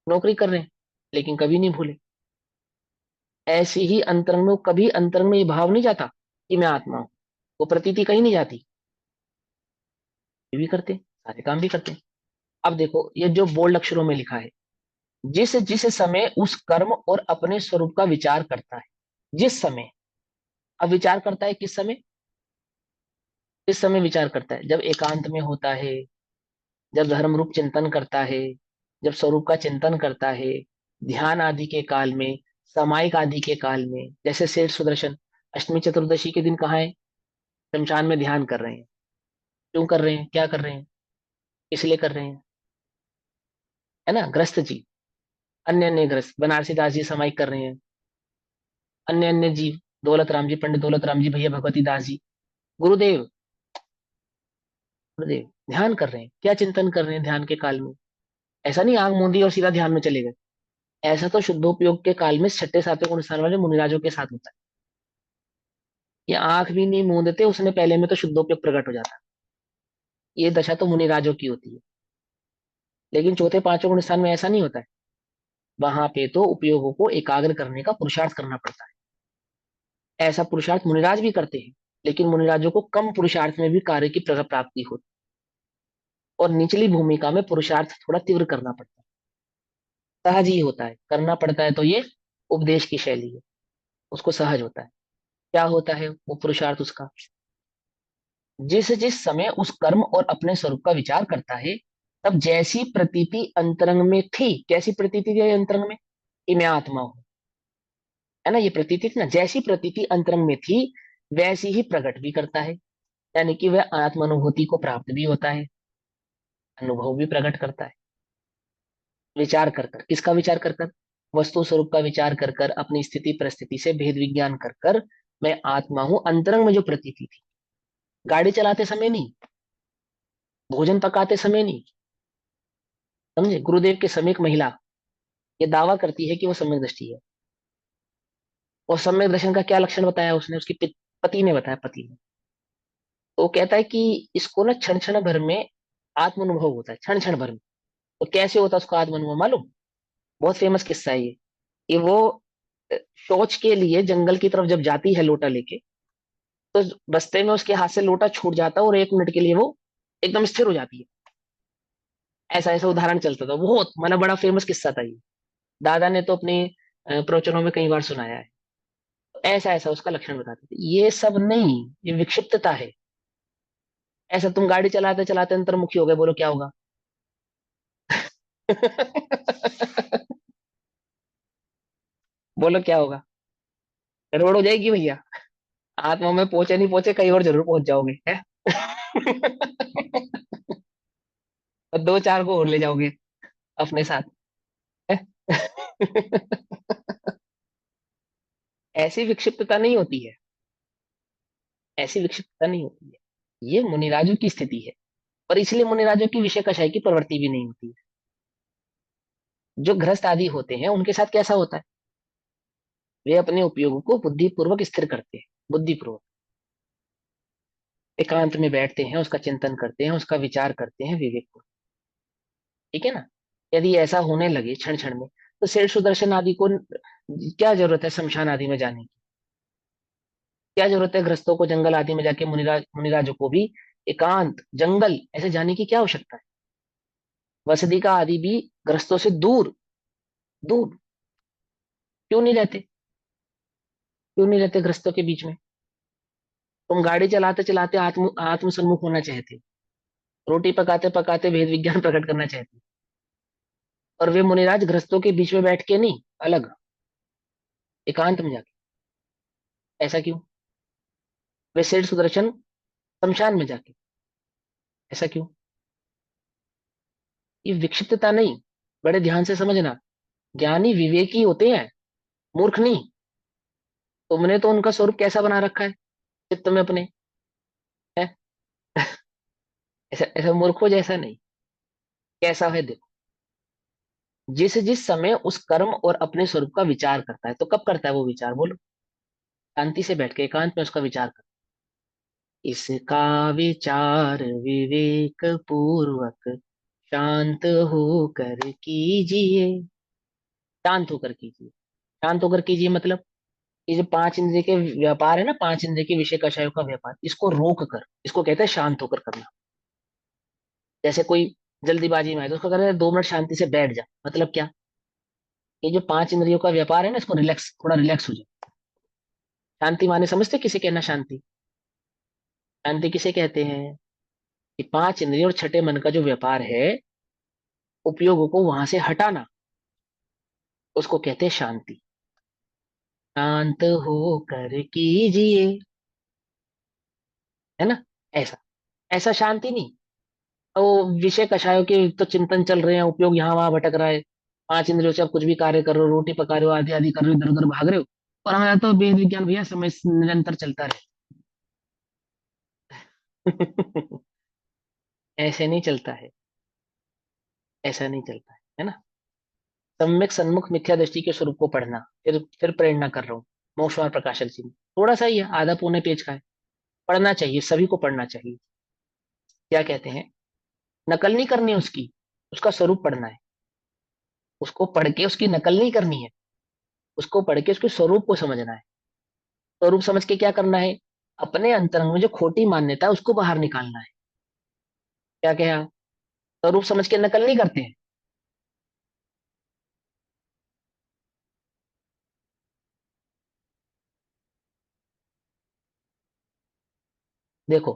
नौकरी कर रहे हैं लेकिन कभी नहीं भूले। ऐसे ही अंतरंग में, वो कभी अंतरंग में ये भाव नहीं जाता कि मैं आत्मा हूं, वो प्रतीति कहीं नहीं जाती, ये भी करते, सारे काम भी करते। अब देखो ये जो बोल्ड अक्षरों में लिखा है, जिस जिस समय उस कर्म और अपने स्वरूप का विचार करता है, जिस समय, अब विचार करता है किस समय? किस समय विचार करता है? जब एकांत में होता है, जब धर्म रूप चिंतन करता है, जब स्वरूप का चिंतन करता है, ध्यान आदि के काल में, सामायिक आदि के काल में। जैसे सेठ सुदर्शन अष्टमी चतुर्दशी के दिन कहाँ है? शमशान में ध्यान कर रहे हैं। क्यों कर रहे हैं, क्या कर रहे हैं, इसलिए कर रहे हैं, है ना? ग्रस्त जी, अन्य अन्य ग्रस्त बनारसी दास जी सामायिक कर रहे हैं, अन्य अन्य जीव, दौलत राम जी, पंडित दौलत राम जी, भैया भगवती दास जी, गुरुदेव, गुरुदेव ध्यान कर रहे हैं। क्या चिंतन कर रहे हैं ध्यान के काल में? ऐसा नहीं आंख मूंदी और सीधा ध्यान में चले गए, ऐसा तो शुद्धोपयोग के काल में छठे सातवें गुण स्थान वाले मुनिराजों के साथ होता है। ये आंख भी नहीं मूंदते, उसने पहले में तो शुद्धोपयोग प्रकट हो जाता है। ये दशा तो मुनिराजों की होती है, लेकिन चौथे पांचवें गुण स्थान में ऐसा नहीं होता है। वहां पे तो उपयोगों को एकाग्र करने का पुरुषार्थ करना पड़ता है। ऐसा पुरुषार्थ मुनिराज भी करते हैं, लेकिन मुनिराजों को कम पुरुषार्थ में भी कार्य की प्राप्ति होती है, और निचली भूमिका में पुरुषार्थ थोड़ा तीव्र करना पड़ता है। सहज ही होता है, करना पड़ता है तो ये उपदेश की शैली है, उसको सहज होता है। क्या होता है वो पुरुषार्थ उसका? जिस जिस समय उस कर्म और अपने स्वरूप का विचार करता है, तब जैसी प्रतीति अंतरंग में थी, कैसी प्रतीति थी अंतरंग में? कि मैं आत्मा हूं, है ना? ये प्रतीति थी ना, जैसी प्रतीति अंतरंग में थी वैसी ही प्रकट भी करता है, यानी कि वह आत्मानुभूति को प्राप्त भी होता है, अनुभव भी प्रकट करता है। विचार कर कर, किसका विचार कर कर? वस्तु स्वरूप का विचार कर कर, अपनी स्थिति परिस्थिति से भेद विज्ञान कर कर मैं आत्मा हूं, अंतरंग में जो प्रतीति थी। गाड़ी चलाते समय नहीं, भोजन पकाते समय नहीं, समझे? गुरुदेव के समय एक महिला ये दावा करती है कि वो सम्यक दृष्टि है, और सम्यक दर्शन का क्या लक्षण बताया उसने, उसके पति ने बताया, पति ने। तो वो कहता है कि इसको ना क्षण क्षण भर में आत्म अनुभव होता है, क्षण क्षण भर में। तो कैसे होता है उसको आत्म अनुभव मालूम? बहुत फेमस किस्सा है ये। कि वो शौच के लिए जंगल की तरफ जब जाती है लोटा लेके, तो रास्ते में उसके हाथ से लोटा छूट जाता है और 1 मिनट के लिए वो एकदम स्थिर हो जाती है। ऐसा ऐसा उदाहरण चलता था, बहुत मतलब बड़ा फेमस किस्सा था ये। दादा ने तो अपनी प्रवचनों में कई बार सुनाया है। तो ऐसा ऐसा उसका लक्षण बताते थे, ये सब नहीं, ये विक्षिप्तता है। ऐसा तुम गाड़ी चलाते चलाते अंतर्मुखी हो गए, बोलो क्या होगा? बोलो क्या होगा? गड़बड़ हो जाएगी भैया। आत्मा में पहुंचे नहीं पहुंचे, कहीं और जरूर पहुंच जाओगे है। और दो चार को और ले जाओगे अपने साथ है। ऐसी विक्षिप्तता नहीं होती है, ऐसी विक्षिप्तता नहीं होती है। ये मुनिराजों की स्थिति है। और इसलिए मुनिराजों की विषय कषाय की प्रवृत्ति भी नहीं होती है। जो गृहस्थ आदि होते हैं उनके साथ कैसा होता है? वे अपने उपयोग को बुद्धिपूर्वक स्थिर करते हैं, बुद्धिपूर्वक एकांत में बैठते हैं, उसका चिंतन करते हैं, उसका विचार करते हैं विवेक। ठीक है ना? यदि ऐसा होने लगे क्षण क्षण में, तो सेठ सुदर्शन आदि को क्या जरूरत है शमशान आदि में जाने की? क्या जरूरत है ग्रस्तों को जंगल आदि में जाके, मुनिराजों को भी एकांत जंगल ऐसे जाने की क्या आवश्यकता है? वसति का आदि भी ग्रस्तों से दूर, दूर क्यों नहीं रहते? क्यों नहीं रहते ग्रस्तों के बीच में? तुम गाड़ी चलाते चलाते आत्म आत्म सम्मुख होना चाहते, रोटी पकाते पकाते वेद विज्ञान प्रकट करना चाहते, और वे मुनिराज ग्रस्तों के बीच में बैठ के नहीं, अलग एकांत में जाके, ऐसा क्यों? वे सेठ सुदर्शन शमशान में जाके, ऐसा क्यों? ये विक्षिप्तता नहीं, बड़े ध्यान से समझना। ज्ञानी विवेकी होते हैं, मूर्ख नहीं। तुमने तो उनका स्वरूप कैसा बना रखा है चित्त में अपने, है? ऐसा ऐसा मूर्खों जैसा नहीं। कैसा है देखो, जिस जिस समय उस कर्म और अपने स्वरूप का विचार करता है, तो कब करता है वो विचार, बोलो? शांति से बैठ के एकांत में उसका विचार करता है। इसका विचार विवेक पूर्वक शांत होकर कीजिए। शांत होकर कीजिए। शांत होकर कीजिए मतलब, ये जो पांच इंद्रिय के व्यापार है ना, पांच इंद्रिय के विषय कषायों का व्यापार, इसको रोक कर, इसको कहते हैं शांत होकर करना। जैसे कोई जल्दीबाजी में है तो उसको कहते हैं 2 मिनट शांति से बैठ जा, मतलब क्या? ये जो पांच इंद्रियों का व्यापार है ना, इसको रिलैक्स, थोड़ा रिलैक्स हो जाए। शांति माने समझते, किसे कहना शांति? शांति किसे कहते हैं? कि पांच इंद्रियों और छठे मन का जो व्यापार है, उपयोग को वहां से हटाना, उसको कहते हैं शांति। शांत होकर कीजिए, है ना? ऐसा, ऐसा शांति नहीं। तो विषय कषायों के तो चिंतन चल रहे हैं, उपयोग यहाँ वहां भटक रहा है, पांच इंद्रियों से आप कुछ भी कार्य कर रहे हो, रोटी पका रहे हो, आदि आदि कर रहे हो, इधर उधर भाग रहे हो, और हमारा तो वेद विज्ञान भैया समय निरंतर चलता रहे। ऐसे नहीं चलता है, ऐसा नहीं चलता है ना? सम्यक सन्मुख मिथ्या दृष्टि के स्वरूप को पढ़ना, फिर प्रेरणा कर रहा हूँ, मोक्षवार प्रकाशक जी में थोड़ा सा ही है, आधा पौने पेज का है। पढ़ना चाहिए, सभी को पढ़ना चाहिए। क्या कहते हैं? नकल नहीं करनी उसकी, उसका स्वरूप पढ़ना है। उसको पढ़ के उसकी नकल नहीं करनी है, उसको पढ़ के उसके स्वरूप को समझना है। स्वरूप समझ के क्या करना है? अपने अंतरंग में जो खोटी मान्यता है उसको बाहर निकालना है। क्या कहा? स्वरूप समझ के नकल नहीं करते हैं। देखो,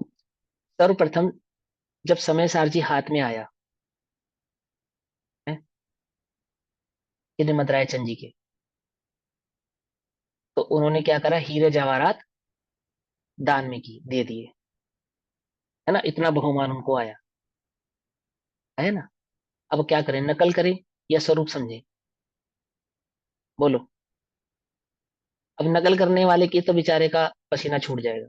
सर्वप्रथम जब समय सारजी हाथ में आया है, हिंद राय चंद जी के, तो उन्होंने क्या करा, हीरे जवाहरात दान में की दे दिए, है ना? इतना बहुमान उनको आया, है ना? अब क्या करें, नकल करें या स्वरूप समझे? बोलो। अब नकल करने वाले की तो बेचारे का पसीना छूट जाएगा।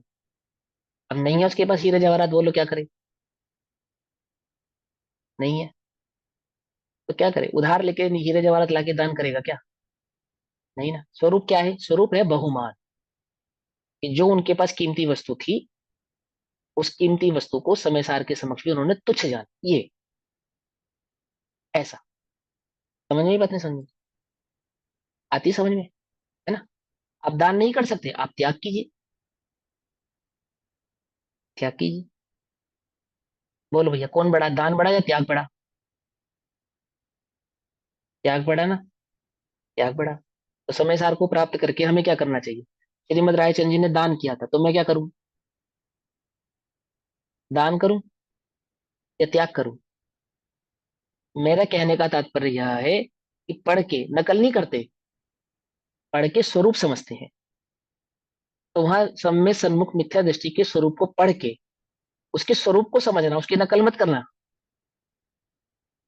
अब नहीं है उसके पास हीरे जवाहरात, बोलो क्या करे? नहीं है, तो क्या करे? उधार लेके हीरे जवाहरात लाके दान करेगा क्या? नहीं ना। स्वरूप क्या है? स्वरूप है बहुमान, कि जो उनके पास कीमती वस्तु थी, उस कीमती वस्तु को समय सार के समक्ष भी उन्होंने तुच्छ जाना, ये ऐसा। समझ में ही बात नहीं? समझ आती समझ में, है ना? आप दान नहीं कर सकते, आप त्याग कीजिए, त्याग कीजिए। बोलो भैया कौन बड़ा, दान बड़ा या त्याग बड़ा? त्याग बड़ा ना, त्याग बड़ा। तो समय सार को प्राप्त करके हमें क्या करना चाहिए? श्रीमद रायचंद जी ने दान किया था, तो मैं क्या करूं? दान करूं या त्याग करूं? मेरा कहने का तात्पर्य यह है कि पढ़ के नकल नहीं करते, पढ़ के स्वरूप समझते हैं। तो वहां सब में सन्मुख मिथ्या दृष्टि के स्वरूप को पढ़ के उसके स्वरूप को समझना, उसकी नकल मत करना।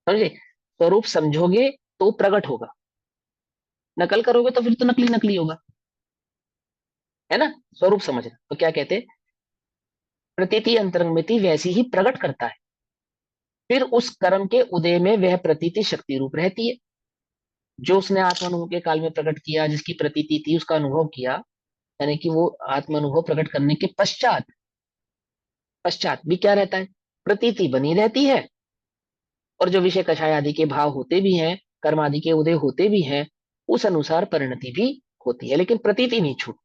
समझे? स्वरूप समझोगे तो प्रकट होगा, नकल करोगे तो फिर तो नकली नकली होगा, है ना? स्वरूप समझना तो क्या कहते हैं? प्रतीति अंतरंगमिति वैसी ही प्रकट करता है, फिर उस कर्म के उदय में वह प्रतीति शक्ति रूप रहती है। जो उसने आत्मानुभव के काल में प्रकट किया, जिसकी प्रतीति थी, उसका अनुभव किया, यानी कि वो आत्मानुभव प्रकट करने के पश्चात, पश्चात भी क्या रहता है? प्रतीति बनी रहती है। और जो विषय कषाय आदि के भाव होते भी हैं, कर्म आदि के उदय होते भी हैं, उस अनुसार परिणति भी होती है, लेकिन प्रतीति नहीं छूट।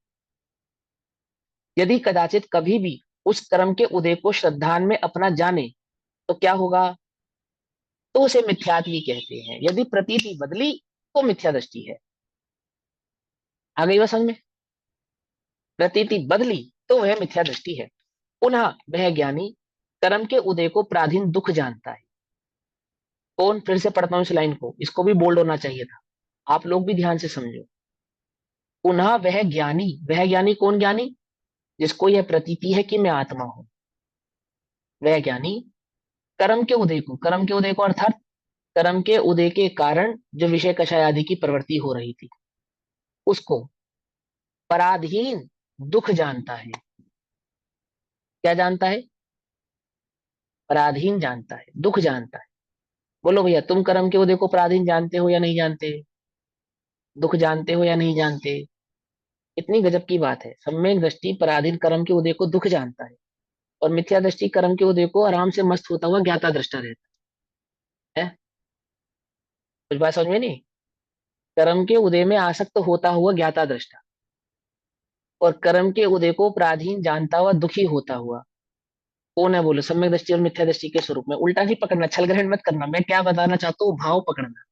यदि कदाचित कभी भी उस कर्म के उदय को श्रद्धान में अपना जाने, तो क्या होगा? तो उसे मिथ्यात्वी कहते हैं। यदि प्रतीति बदली तो मिथ्या दृष्टि है। आ गई बात समझ में? प्रतीति बदली तो वह मिथ्या दृष्टि है। पुनः वह ज्ञानी कर्म के उदय को प्राधीन दुख जानता है। कौन? फिर से पढ़ता हूं इस लाइन को, इसको भी बोल्ड होना चाहिए था, आप लोग भी ध्यान से समझो। पुनः वह ज्ञानी कौन ज्ञानी? जिसको यह प्रतीति है कि मैं आत्मा हूं, वह ज्ञानी कर्म के उदय को अर्थात कर्म के उदय के कारण जो विषय कषाय आदि की प्रवृत्ति हो रही थी, उसको पराधीन दुख जानता है। क्या जानता है? पराधीन जानता है, दुख जानता है। बोलो भैया, तुम कर्म के उदय को पराधीन जानते हो या नहीं जानते? दुख जानते हो या नहीं जानते? इतनी गजब की बात है। सम्यक दृष्टि पराधीन कर्म के उदय को दुख जानता है, और मिथ्या दृष्टि कर्म के उदय को आराम से मस्त होता हुआ ज्ञाता दृष्टा रहता है। कुछ बात समझ में नहीं? कर्म के उदय में आसक्त होता हुआ ज्ञाता दृष्टा, और कर्म के उदय को पराधीन जानता हुआ दुखी होता हुआ, कौन है? बोलो। सम्यक दृष्टि और मिथ्या दृष्टि के स्वरूप में उल्टा नहीं पकड़ना, छल ग्रहण मत करना। मैं क्या बताना चाहता हूँ, भाव पकड़ना।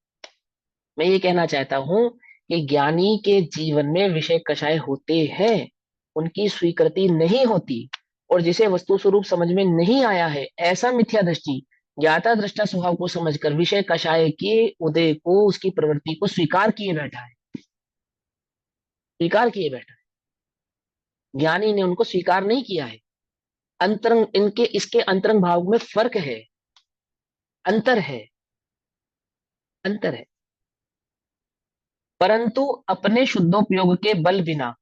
मैं ये कहना चाहता हूं कि ज्ञानी के जीवन में विषय कषाय होते हैं, उनकी स्वीकृति नहीं होती, और जिसे वस्तु स्वरूप समझ में नहीं आया है, ऐसा मिथ्या दृष्टि ज्ञाता दृष्टा स्वभाव को समझकर विषय कषाय के उदय को, उसकी प्रवृत्ति को स्वीकार किए बैठा है। स्वीकार किए बैठा है, ज्ञानी ने उनको स्वीकार नहीं किया है। अंतरंग इनके, इसके अंतरंग भाव में फर्क है, अंतर है, अंतर है। परंतु अपने शुद्धोपयोग के बल बिना,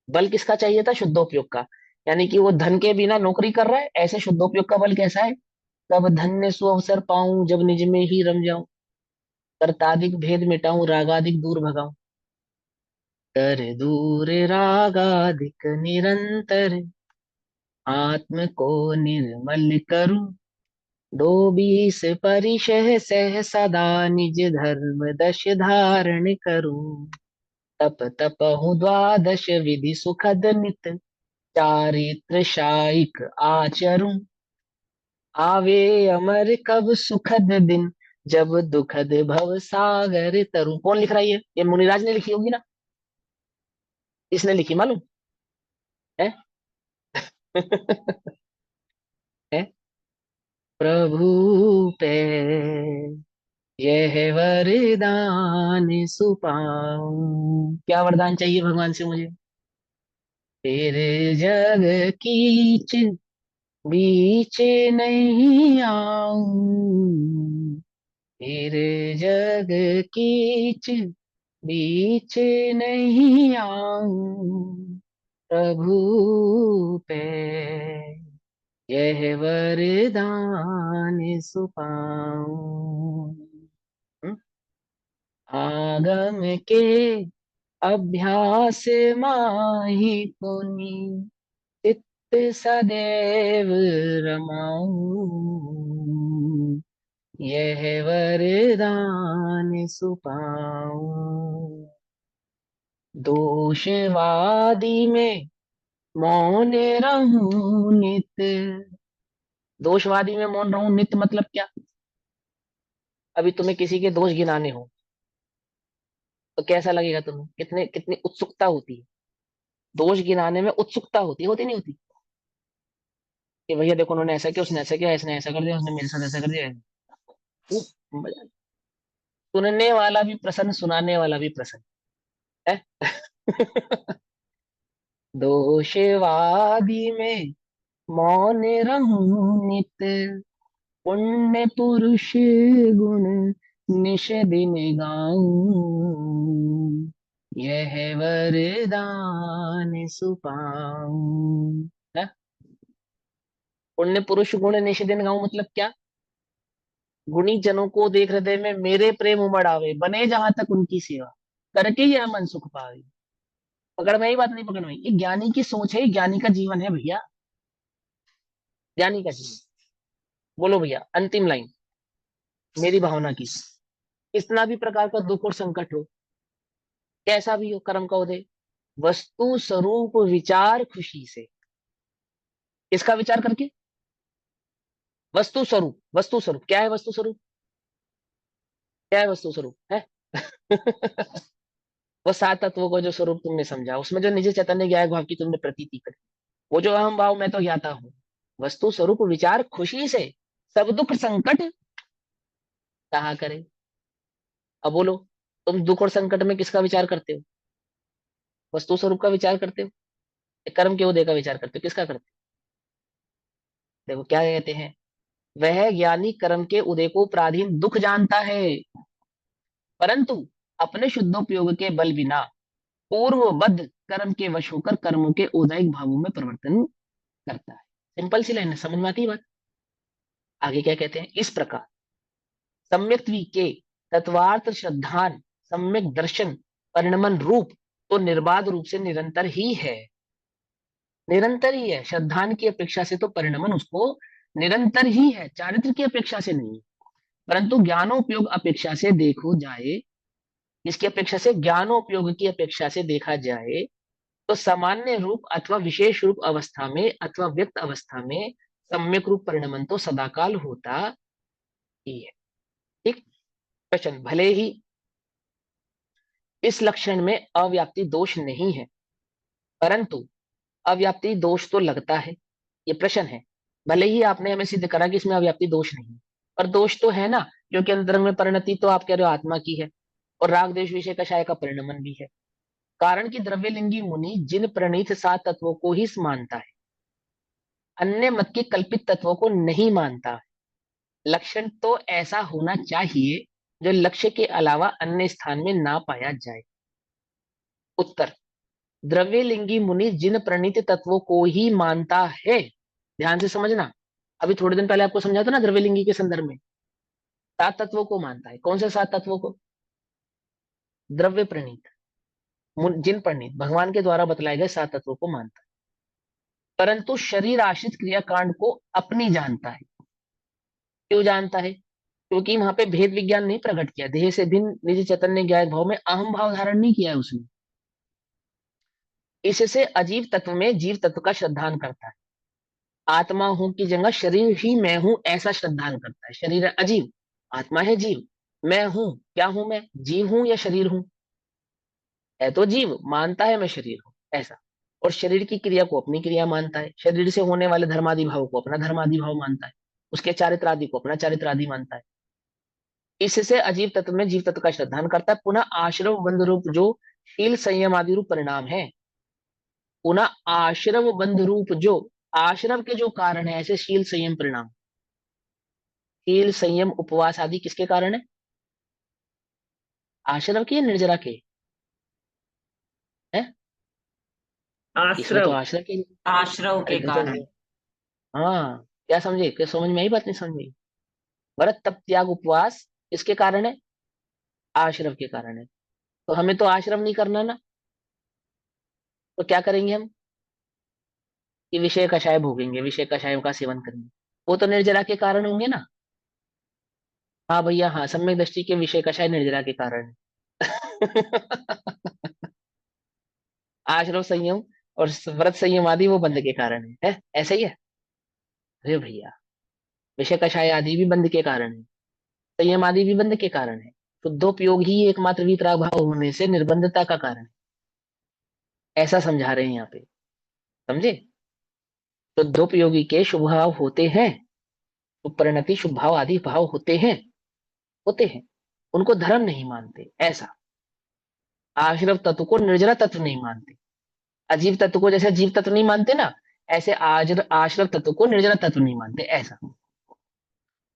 बल किसका चाहिए था? शुद्धोपयोग का। यानी कि वो धन के बिना नौकरी कर रहा है, ऐसे शुद्धोपयोग का बल कैसा है? तब धन्य सु अवसर पाऊं, जब निज में ही रम जाऊं, कर्ताधिक भेद मिटाऊं, रागाधिक दूर भगाऊं। कर दूर रागाधिक निरंतर, आत्म को निर्मल करूं, डोबीस परिशह सह सदा, निज धर्म दश धारण करूं। तप तपहु द्वादश विधि सुखद नित, चारित्र शाइक आचरूं, आवे अमर कब सुखद दिन, जब दुखद भव सागर तरु। कौन लिख रहा है ये मुनिराज ने लिखी होगी ना? इसने लिखी मालूम है? है? प्रभु पे यह वरदान सुपाऊं। क्या वरदान चाहिए भगवान से मुझे? फिर जग कीच बीच नहीं आऊं, फिर जग कीच बीच नहीं आऊं, प्रभु पे यह वरदान सुपाऊं। हम्म? आगम के अभ्यास माहि पुनि, चित्त सदैव रमाऊं, यह वरदान सुपाऊं। दोषवादी में मौन रहूं नित, दोषवादी में मौन रहूं नित मतलब क्या? अभी तुम्हें किसी के दोष गिनाने हो, तो कैसा लगेगा तुम्हें, कितने कितनी उत्सुकता होती है, दोष गिनाने में उत्सुकता होती नहीं होती, कि भैया देखो उन्होंने ऐसा किया, उसने ऐसा किया, इसने ऐसा कर दिया, उसने मेरे साथ ऐसा कर दिया। खूब मजा, सुनने वाला भी प्रसन्न, सुनाने वाला भी प्रसन्न है। दोषवादी में मौन रहूं नित, पुण्य पुरुष गुण निष दिन गाऊं, यह वरदान सुपाऊं। है? पुण्य पुरुष गुण निष दिन गाऊं मतलब क्या? गुणी जनों को देख हृदय में मेरे प्रेम उमड़ आवे, बने जहां तक उनकी सेवा, करके यह मन सुख पावे। पकड़ में ही बात नहीं पकड़ में, ये ज्ञानी की सोच है, ज्ञानी का जीवन है भैया, ज्ञानी का जीवन। बोलो भैया अंतिम लाइन मेरी भावना की, कितना भी प्रकार का दुख और संकट हो, कैसा भी हो कर्म का उदय, वस्तु स्वरूप विचार खुशी से। इसका विचार करके, वस्तु स्वरूप, वस्तु स्वरूप क्या है, वस्तु स्वरूप क्या है, वस्तु स्वरूप है। वो सात तत्वों को जो स्वरूप तुमने समझा, उसमें जो निज चैतन्य ज्ञान भाव की तुमने प्रतीति करी, वो जो अहम भाव मैं तो ज्ञाता हूँ, वस्तु स्वरूप विचार खुशी से, सब दुख संकट कहा करे। अब बोलो, तुम दुख और संकट में किसका विचार करते हो? वस्तु स्वरूप का विचार करते हो, या कर्म के उदय का विचार करते हो, किसका करते हो? देखो क्या कहते हैं, वह ज्ञानी कर्म के उदय को प्राधीन दुख जानता है, परंतु अपने शुद्धोपयोग के बल बिना पूर्वबद्ध कर्म के वश होकर कर्मों के उदयिक भावों में परिवर्तन करता है। सिंपल सी लाइन है, समझ में आती है बात? आगे क्या कहते हैं, इस प्रकार सम्यक के तत्वार्थ श्रद्धान सम्यक दर्शन परिणमन रूप तो निर्बाध रूप से निरंतर ही है, निरंतर ही है। श्रद्धान की अपेक्षा से तो परिणमन उसको निरंतर ही है, चारित्र की अपेक्षा से नहीं। परंतु ज्ञानोपयोग अपेक्षा से देखो जाए, इसकी अपेक्षा से ज्ञानोपयोग की अपेक्षा से देखा जाए, तो सामान्य रूप अथवा विशेष रूप अवस्था में अथवा व्यक्त अवस्था में सम्यक रूप परिणमन तो सदाकाल होता ही है। ठीक। क्वेश्चन, भले ही इस लक्षण में अव्याप्ति दोष नहीं है, परंतु अव्याप्ति दोष तो लगता है, ये प्रश्न है। भले ही आपने हमें सिद्ध करा कि इसमें अव्याप्ति दोष नहीं है, पर दोष तो है ना, क्योंकि अंतरंग में परिणति तो आप कह रहे हो आत्मा की है, और राग देश विषय कषाय का परिणमन भी है। कारण की द्रव्यलिंगी मुनि जिन प्रणीत सात तत्वों को ही मानता है, अन्य मत के कल्पित तत्वों को नहीं मानता। लक्षण तो ऐसा होना चाहिए जो लक्ष्य के अलावा अन्य स्थान में ना पाया जाए। उत्तर, द्रव्यलिंगी मुनि जिन प्रणीत तत्वों को ही मानता है, ध्यान से समझना, अभी थोड़े दिन पहले आपको समझा था ना द्रव्यलिंगी के संदर्भ में, सात तत्वों को मानता है। कौन से सात तत्वों को? द्रव्य प्रणीत, जिन प्रणीत भगवान के द्वारा बतलाए गए सात तत्वों को मानता है, परंतु शरीर आश्रित क्रियाकांड को अपनी जानता है। क्यों जानता है? क्योंकि वहां पे भेद विज्ञान नहीं प्रकट किया, देह से भिन्न निज चैतन्य ज्ञात भाव में अहम भाव धारण नहीं किया है उसने। इससे अजीव तत्व में जीव तत्व का श्रद्धान करता है। आत्मा हूं की जगह शरीर ही मैं हूं ऐसा श्रद्धान करता है। शरीर है अजीव, आत्मा है जीव। मैं हूं, क्या हूं मैं, जीव हूं या शरीर हूं? है तो जीव, मानता है मैं शरीर हूं ऐसा। और शरीर की क्रिया को अपनी क्रिया मानता है, शरीर से होने वाले धर्मादि भाव को अपना धर्मादि भाव मानता है, उसके चारित्र आदि को अपना चारित्र आदि मानता है। इससे अजीव तत्व में जीव तत्व का श्रद्धान करता है। पुनः आश्रव बंध रूप जो शील संयम आदि रूप परिणाम है, पुनः आश्रव बंध रूप जो आश्रव के जो कारण है, ऐसे शील संयम परिणाम, शील संयम उपवास आदि किसके कारण है? आश्रव के या निर्जरा के? हैं? इसमें तो आश्रव। आश्रव के। आश्रव अरे के देखो, कारण। हाँ क्या समझे, क्या समझ में आई बात, नहीं समझ में आई? व्रत तप त्याग उपवास इसके कारण है, आश्रव के कारण है। तो हमें तो आश्रम नहीं करना ना, तो क्या करेंगे हम? कि विषय कषाय भोगेंगे, विषय कषायों का सेवन करेंगे, वो तो निर्जरा के कारण होंगे ना। हाँ भैया हाँ, सम्यक दृष्टि के विषय कषाय निर्जरा के कारण है। आश्रव संयम और व्रत संयम आदि वो बंध के कारण है, ऐसा ही है। अरे भैया, विषय कषाय आदि भी बंध के कारण है, संयम आदि भी बंध के कारण है। शुद्धोपयोग ही एकमात्र वीतराग भाव होने से निर्बंधता का कारण है, ऐसा समझा रहे हैं यहाँ पे। समझे? शुद्धोपयोगी के शुभ भाव होते हैं, परिणति शुभ भाव आदि भाव होते हैं, उनको धर्म नहीं मानते ऐसा। आश्रव तत्व को निर्जरा तत्व नहीं मानते, अजीव तत्व को जैसे जीव तत्व नहीं मानते ना, ऐसे आश्रव तत्व को निर्जरा तत्व नहीं मानते ऐसा।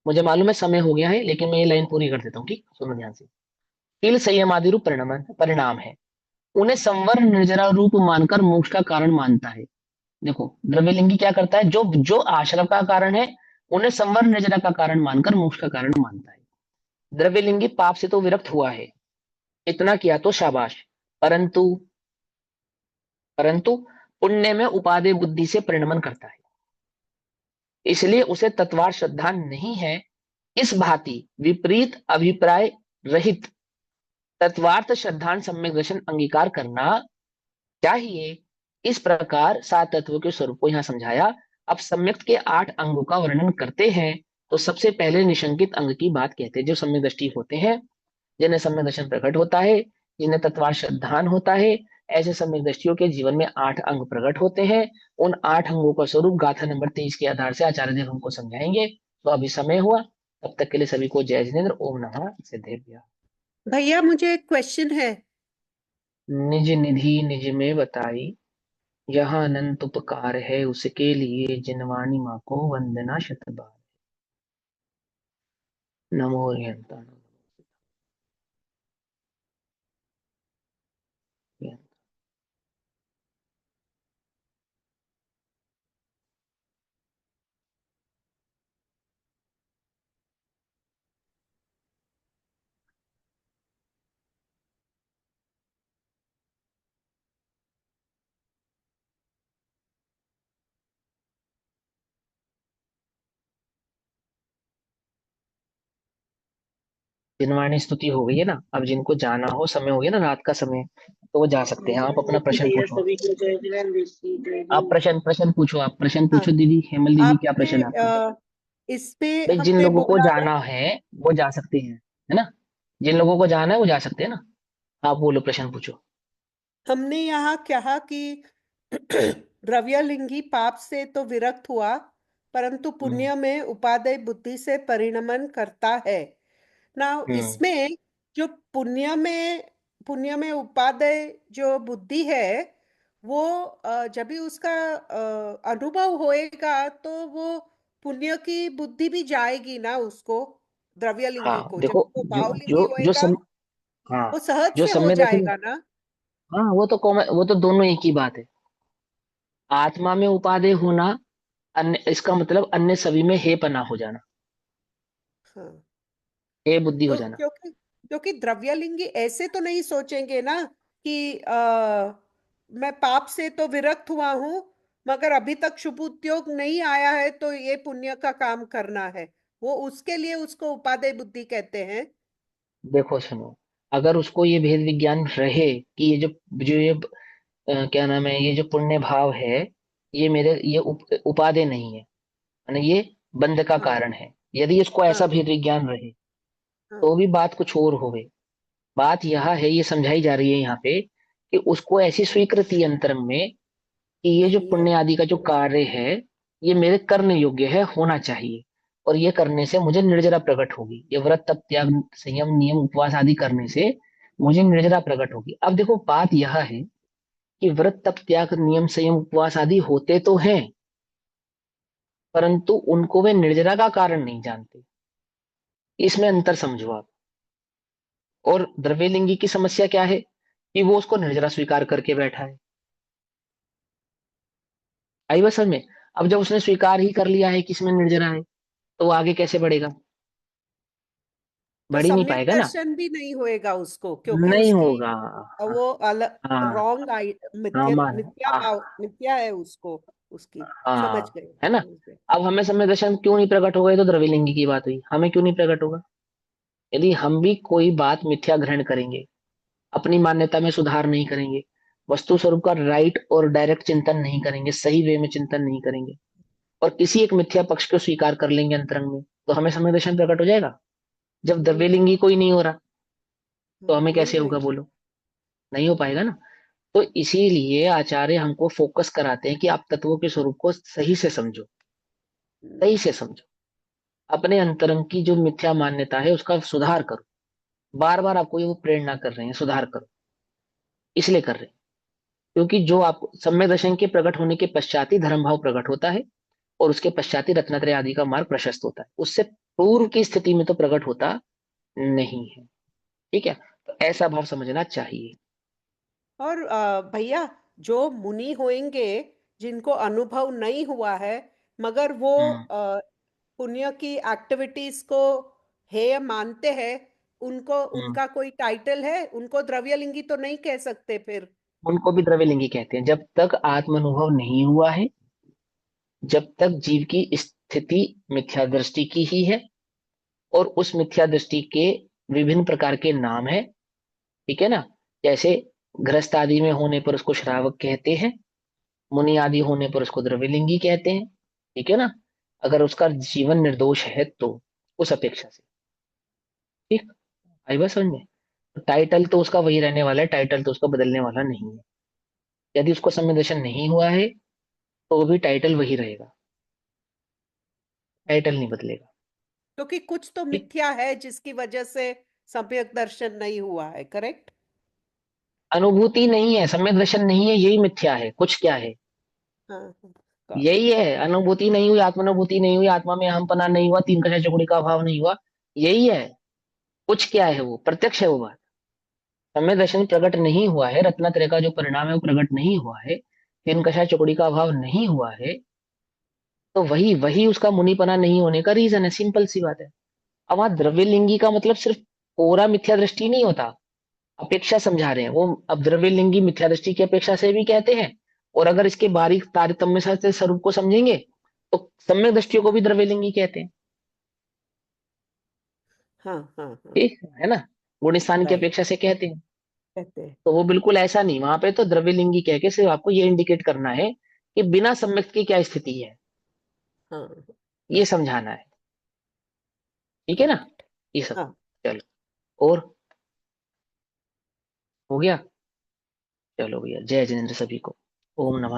मुझे मालूम है समय हो गया है, लेकिन मैं ये लाइन पूरी कर देता हूँ, ठीक, सुनो ध्यान से। शील संयम आदि रूप परिणाम परिणाम है, उन्हें संवर निर्जरा रूप मानकर मोक्ष का कारण मानता है। देखो द्रव्यलिंगी क्या करता है, जो जो आश्रम का कारण है उन्हें संवर निर्जरा का कारण मानकर मोक्ष का कारण मानता है। द्रव्यलिंगी पाप से तो विरक्त हुआ है, इतना किया तो शाबाश, परंतु परंतु पुण्य में उपादेय बुद्धि से परिणमन करता है, इसलिए उसे तत्वार श्रद्धा नहीं है। इस भांति विपरीत अभिप्राय रहित तत्वार्थ श्रद्धान सम्यक दर्शन अंगीकार करना चाहिए। इस प्रकार सात तत्वों के स्वरूप को यहां समझाया। अब सम्यक के 8 अंगों का वर्णन करते हैं। तो सबसे पहले निशंकित अंग की बात कहते हैं, जो सम्यक दृष्टि होते हैं, जिन्हें सम्यक दर्शन प्रकट होता है, जिन्हें तत्वार श्रद्धान होता है, ऐसे सम्यक दृष्टियों के जीवन में 8 अंग प्रकट होते हैं। उन 8 अंगों का स्वरूप गाथा नंबर 23 के आधार से आचार्य देव हमको समझाएंगे। तो अभी समय हुआ, तब तक के लिए सभी को जय जिनेन्द्र। ओम नमः सिद्धेभ्यः। भैया मुझे एक क्वेश्चन है। निज निधि निज में बताई, यह अनंत उपकार है उसके लिए, जिनवाणी माँ को वंदना शत बार। नमो हरिहंता नमो हरिहंता। जिनवाणी स्तुति हो गई है ना, अब जिनको जाना हो, समय हो गया ना, रात का समय, तो वो जा सकते हैं। आप अपना प्रश्न पूछो, आप प्रश्न प्रश्न पूछो, आप प्रश्न हाँ, पूछो दीदी हेमल दीदी, क्या प्रश्न है आपका? आपने इसमें भाई जिन हमने लोगों को बोला ना, जाना है वो जा सकते हैं, है ना? जिन लोगों को जाना है वो जा सकते हैं ना। आप बोलो, प्रश्न पूछो। हमने यहाँ कहा कि द्रव्यलिंगी पाप से तो विरक्त हुआ, परंतु हम्म। पुण्य में उपादेय बुद्धि से परिणमन करता है ना। हम्म। इसमें जो पुण्य में उपादेय जो बुद्धि है, वो जब भी उसका अनुभव होएगा तो वो पुण्य की बुद्धि भी जाएगी ना उसको, द्रव्यलिंगी हाँ को जब देखो, वो जो भावलिंगी जो जो होएगा हाँ, वो सहज जो से हो सम्यक दर्शन, जाएगा ना। हाँ वो तो कॉमन, वो तो दोनों एक ही बात है। आत्मा में उपादेय होना, अन्य, इसका मतलब अन्य सभी में हे पना हो जाना, हाँ, हे बुद्धि हो तो जाना। क्योंकि द्रव्यलिंगी ऐसे तो नहीं सोचेंगे ना कि मैं पाप से तो विरक्त हुआ हूं, मगर अभी तक शुभ उद्योग नहीं आया है तो ये पुण्य का काम करना है। वो उसके लिए उसको उपादेय बुद्धि कहते हैं। देखो सुनो, अगर उसको ये भेद विज्ञान रहे कि ये जो ये क्या नाम है, ये जो पुण्य भाव है, ये मेरे ये उपादेय नहीं है, यानी ये बंध का हाँ, कारण है, यदि इसको ऐसा हाँ, भेद विज्ञान रहे, हाँ, तो भी बात कुछ और होवे। बात यह है, ये समझाई जा रही है यहाँ पे, कि उसको ऐसी स्वीकृति अंतरंग में कि ये जो नहीं है। पुण्य आदि का जो कार्य है, ये मेरे करने योग्य है, होना चाहिए, और ये करने से मुझे निर्जरा प्रकट होगी। ये व्रत तप त्याग संयम नियम उपवास आदि करने से मुझे निर्जरा प्रकट होगी। अब देखो बात यह है कि व्रत तप त्याग नियम संयम उपवास आदि होते तो हैं, परंतु उनको वे निर्जरा का कारण नहीं जानते। इसमें अंतर समझो आप। और द्रव्यलिंगी की समस्या क्या है, कि वो उसको निर्जरा स्वीकार करके बैठा है। आई बात समझ में? अब जब उसने स्वीकार ही कर लिया है कि इसमें निर्जरा है, तो वो आगे कैसे बढ़ेगा? तो बढ़ ही नहीं सम्यक पाएगा ना। दर्शन भी नहीं होएगा उसको, क्योंकि नहीं उसकी होगा। हाँ। वो अलग हाँ। रॉन्ग हाँ, मान मिथ्या भाव मिथ्या है उसको, उसकी। समझ हाँ, गए, है ना? समझ गए। अब हमें समय दर्शन क्यों नहीं प्रकट होगा, ये तो द्रव्यलिंगी की बात हुई, हमें क्यों नहीं प्रकट होगा? यदि हम भी कोई बात मिथ्या ग्रहण करेंगे, अपनी मान्यता में सुधार नहीं करेंगे, वस्तु स्वरूप का राइट और डायरेक्ट चिंतन नहीं करेंगे, सही वे में चिंतन नहीं करेंगे, और किसी एक मिथ्या पक्ष को स्वीकार कर लेंगे अंतरंग में, तो हमें समय दर्शन प्रकट हो जाएगा, जब नहीं हो द्रव्यलिंगी सकता। कोई नहीं हो रहा। तो हमें नहीं कैसे होगा होएगी। बोलो? नहीं हो पाएगा ना। तो इसीलिए आचार्य हमको फोकस कराते हैं कि आप तत्वों के स्वरूप को सही से समझो, सही से समझो, अपने अंतरंग की जो मिथ्या मान्यता है उसका सुधार करो। बार बार आपको ये वो प्रेरणा कर रहे हैं, सुधार करो, इसलिए कर रहे हैं क्योंकि जो आप सम्यक दर्शन के प्रकट होने के पश्चात ही धर्म भाव प्रकट होता है, और उसके पश्चात ही रत्नत्रय आदि का मार्ग प्रशस्त होता है। उससे पूर्व की स्थिति में तो प्रकट होता नहीं है। ठीक है, तो ऐसा भाव समझना चाहिए। और भैया, जो मुनि होंगे जिनको अनुभव नहीं हुआ है, मगर वो हम्म। पुण्य की एक्टिविटीज को हेय मानते हैं, उनको हम्म। उनका कोई टाइटल है? उनको द्रव्यलिंगी तो नहीं कह सकते फिर? उनको भी द्रव्यलिंगी कहते हैं। जब तक आत्म अनुभव नहीं हुआ है, जब तक जीव की स्थिति मिथ्या दृष्टि की ही है, और उस मिथ्या दृष्टि के विभिन्न प्रकार के नाम है। ठीक है ना? जैसे गृहस्थ आदि में होने पर उसको श्रावक कहते हैं, मुनि आदि होने पर उसको द्रव्यलिंगी कहते हैं। ठीक है ना? अगर उसका जीवन निर्दोष है तो उस अपेक्षा से। ठीक, आई बात समझ में? तो टाइटल तो उसका वही रहने वाला है, टाइटल तो उसका बदलने वाला नहीं है। यदि उसको संवेदन नहीं हुआ है तो भी टाइटल वही रहेगा, टाइटल नहीं बदलेगा। क्योंकि कुछ तो ठीक, मिथ्या है जिसकी वजह से सम्यक दर्शन नहीं हुआ है, करेक्ट? अनुभूति नहीं है, सम्यक दर्शन नहीं है, यही मिथ्या है। कुछ क्या है? हाँ, गॉट यही इट। है, अनुभूति नहीं हुई, आत्मानुभूति नहीं हुई, आत्मा में हमपना नहीं हुआ, तीन कशा चौकड़ी का अभाव नहीं हुआ। यही है। कुछ क्या है? वो प्रत्यक्ष है वो बात। सम्यक दर्शन प्रकट नहीं हुआ है, रत्नत्रय का जो परिणाम है वो प्रकट नहीं हुआ है, तीन कशा चौकड़ी का अभाव नहीं हुआ है, तो वही वही उसका मुनिपना नहीं होने का रीजन है। सिंपल सी बात है। अब वहां द्रव्यलिंगी का मतलब सिर्फ कोरा मिथ्या दृष्टि नहीं होता, अपेक्षा समझा रहे हैं वो। अब द्रव्यलिंगी मिथ्या दृष्टि की अपेक्षा से भी कहते हैं, और अगर इसके बारीक तारतम्य से स्वरूप को समझेंगे तो सम्यक दृष्टियों को भी द्रव्यलिंगी कहते हैं। हाँ हाँ हाँ। ठीक है ना? गुण स्थान की राइट। अपेक्षा से कहते हैं। कहते हैं। तो वो बिल्कुल ऐसा नहीं, वहां पे तो द्रव्यलिंगी कह के सिर्फ आपको ये इंडिकेट करना है कि बिना सम्यक की क्या स्थिति है, हाँ। ये समझाना है। ठीक है ना? Got it. ये सब। हाँ। चलो, और हो गया। चलो भैया, जय जिनेन्द्र सभी को। ओम नमः